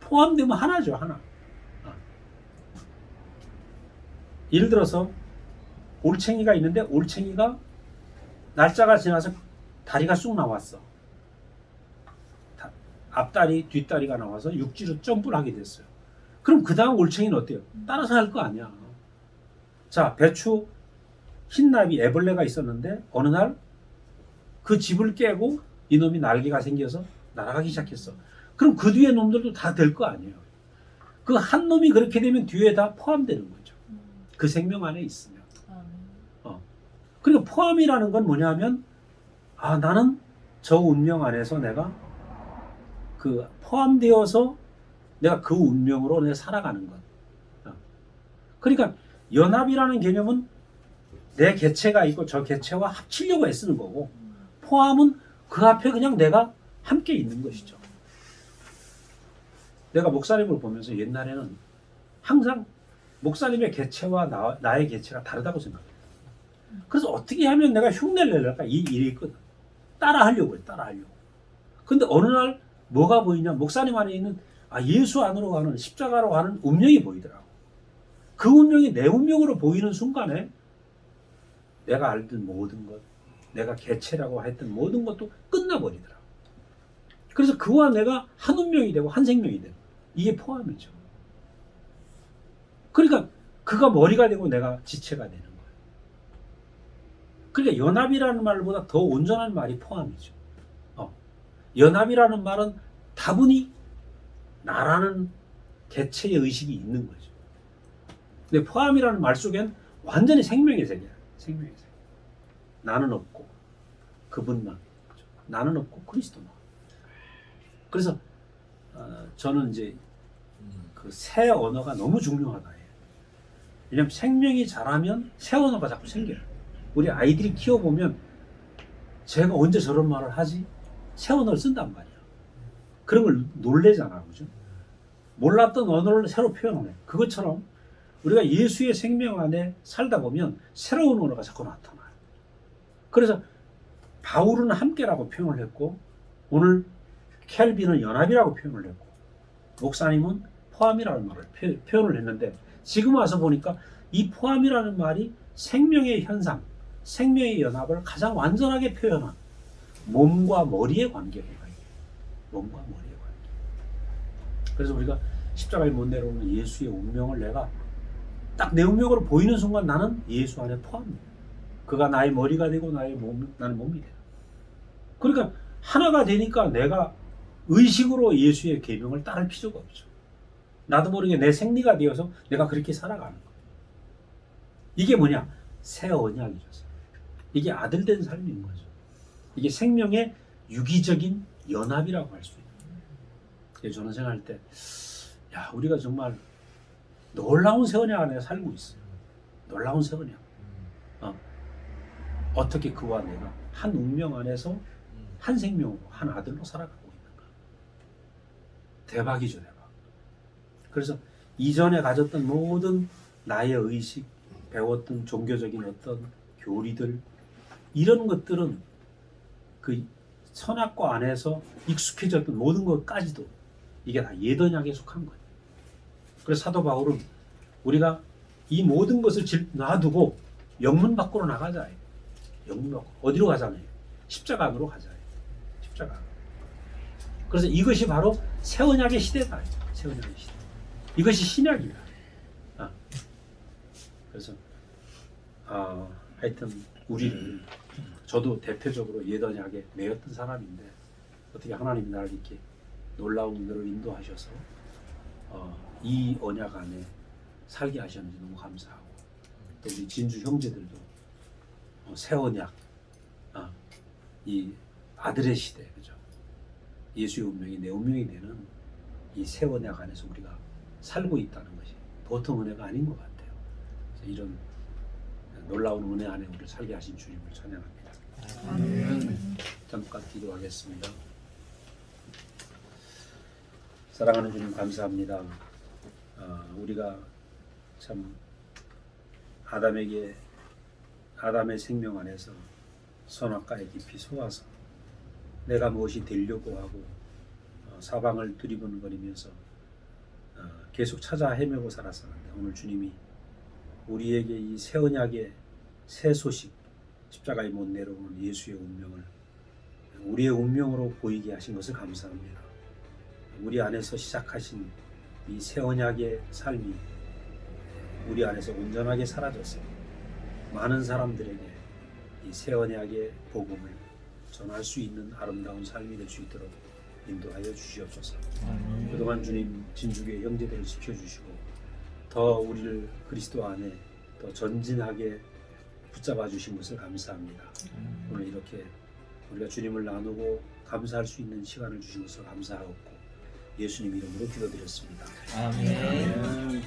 포함되면 하나죠. 하나. 예를 들어서 올챙이가 있는데 올챙이가 날짜가 지나서 다리가 쑥 나왔어. 앞다리, 뒷다리가 나와서 육지로 점프를 하게 됐어요. 그럼 그 다음 올챙이는 어때요? 따라서 할 거 아니야. 자, 배추 흰나비 애벌레가 있었는데 어느 날 그 집을 깨고 이놈이 날개가 생겨서 날아가기 시작했어. 그럼 그 뒤에 놈들도 다 될 거 아니에요. 그 한 놈이 그렇게 되면 뒤에 다 포함되는 거죠. 그 생명 안에 있으면. 그러니까 포함이라는 건 뭐냐면 나는 저 운명 안에서 내가 그 포함되어서 내가 그 운명으로 내가 살아가는 것. 그러니까 연합이라는 개념은 내 개체가 있고 저 개체와 합치려고 애쓰는 거고 포함은 그 앞에 그냥 내가 함께 있는 것이죠. 내가 목사님을 보면서 옛날에는 항상 목사님의 개체와 나의 개체가 다르다고 생각해요. 그래서 어떻게 하면 내가 흉내를 내릴까 이 일이 있거든. 따라하려고 해요. 따라하려고. 근데 어느 날 뭐가 보이냐? 목사님 안에 있는 예수 안으로 가는 십자가로 가는 운명이 보이더라고. 그 운명이 내 운명으로 보이는 순간에 내가 알던 모든 것, 내가 개체라고 했던 모든 것도 끝나버리더라고. 그래서 그와 내가 한 운명이 되고 한 생명이 되고 이게 포함이죠. 그러니까 그가 머리가 되고 내가 지체가 되는 거예요. 그러니까 연합이라는 말보다 더 온전한 말이 포함이죠. 연합이라는 말은 다분히 나라는 개체의 의식이 있는 거죠. 근데 포함이라는 말 속엔 완전히 생명의 세계야. 생명의 세계. 나는 없고 그분만. 나는 없고 그리스도만. 그래서 저는 이제 그 새 언어가 너무 중요하다. 왜냐면 생명이 자라면 새 언어가 자꾸 생겨요. 우리 아이들이 키워보면 제가 언제 저런 말을 하지? 새 언어를 쓴단 말이야. 그런 걸 놀래잖아. 그죠? 몰랐던 언어를 새로 표현하네. 그것처럼 우리가 예수의 생명 안에 살다 보면 새로운 언어가 자꾸 나타나요. 그래서 바울은 함께라고 표현을 했고 오늘 켈빈은 연합이라고 표현을 했고 목사님은 포함이라는 말을 표현을 했는데 지금 와서 보니까 이 포함이라는 말이 생명의 현상, 생명의 연합을 가장 완전하게 표현한 몸과 머리의 관계입니다. 몸과 머리의 관계. 그래서 우리가 십자가에 못 내려오는 예수의 운명을 내가 딱 내 운명으로 보이는 순간 나는 예수 안에 포함돼요. 그가 나의 머리가 되고 나는 몸이 돼요. 그러니까 하나가 되니까 내가 의식으로 예수의 계명을 따를 필요가 없죠. 나도 모르게 내 생리가 되어서 내가 그렇게 살아가는 거예요. 이게 뭐냐? 새 언약이죠. 이게 아들된 삶인 거죠. 이게 생명의 유기적인 연합이라고 할 수 있는 거예요. 그래서 저는 생각할 때 우리가 정말 놀라운 새 언약 안에 살고 있어요. 놀라운 새 언약. 어떻게 그와 내가 한 운명 안에서 한 생명으로 한 아들로 살아가고 있는가. 대박이죠, 대박. 그래서 이전에 가졌던 모든 나의 의식, 배웠던 종교적인 어떤 교리들, 이런 것들은 그 선악과 안에서 익숙해졌던 모든 것까지도 이게 다 옛 언약에 속한 거예요. 그래서 사도 바울은 우리가 이 모든 것을 놔두고 영문 밖으로 나가자. 영문 밖으로. 어디로 가자면 십자가 안으로 가자. 십자가 안으로. 그래서 이것이 바로 새 언약의 시대다. 새 언약의 시대. 이것이 신약이다. 그래서 하여튼 우리를, 저도 대표적으로 옛 언약에 매였던 사람인데 어떻게 하나님이 나를 이렇게 놀라운 은혜로 인도하셔서 이 언약 안에 살게 하셨는지 너무 감사하고, 또 우리 진주 형제들도 새 언약, 이 아들의 시대, 그죠? 예수의 운명이 내 운명이 되는 이 새 언약 안에서 우리가 살고 있다는 것이 보통 은혜가 아닌 것 같아요. 그래서 이런 놀라운 은혜 안에 우리를 살게 하신 주님을 찬양합니다. 잠깐 기도하겠습니다. 사랑하는 주님 감사합니다. 우리가 참 아담의 생명 안에서 선악과에 깊이 속아서 내가 무엇이 되려고 하고 사방을 두리번거리면서 계속 찾아 헤매고 살았었는데, 오늘 주님이 우리에게 이 새 언약의 새 소식, 십자가에 못 내려오는 예수의 운명을 우리의 운명으로 보이게 하신 것을 감사합니다. 우리 안에서 시작하신 이 새 언약의 삶이 우리 안에서 온전하게 사라져서 많은 사람들에게 이 새 언약의 복음을 전할 수 있는 아름다운 삶이 될 수 있도록 인도하여 주시옵소서. 그동안 주님 진주교회 형제들을 지켜주시고 더 우리를 그리스도 안에 더 전진하게 붙잡아 주신 것을 감사합니다. 오늘 이렇게 우리가 주님을 나누고 감사할 수 있는 시간을 주신 것을 감사하고 예수님 이름으로 기도드렸습니다. 아멘. 아멘.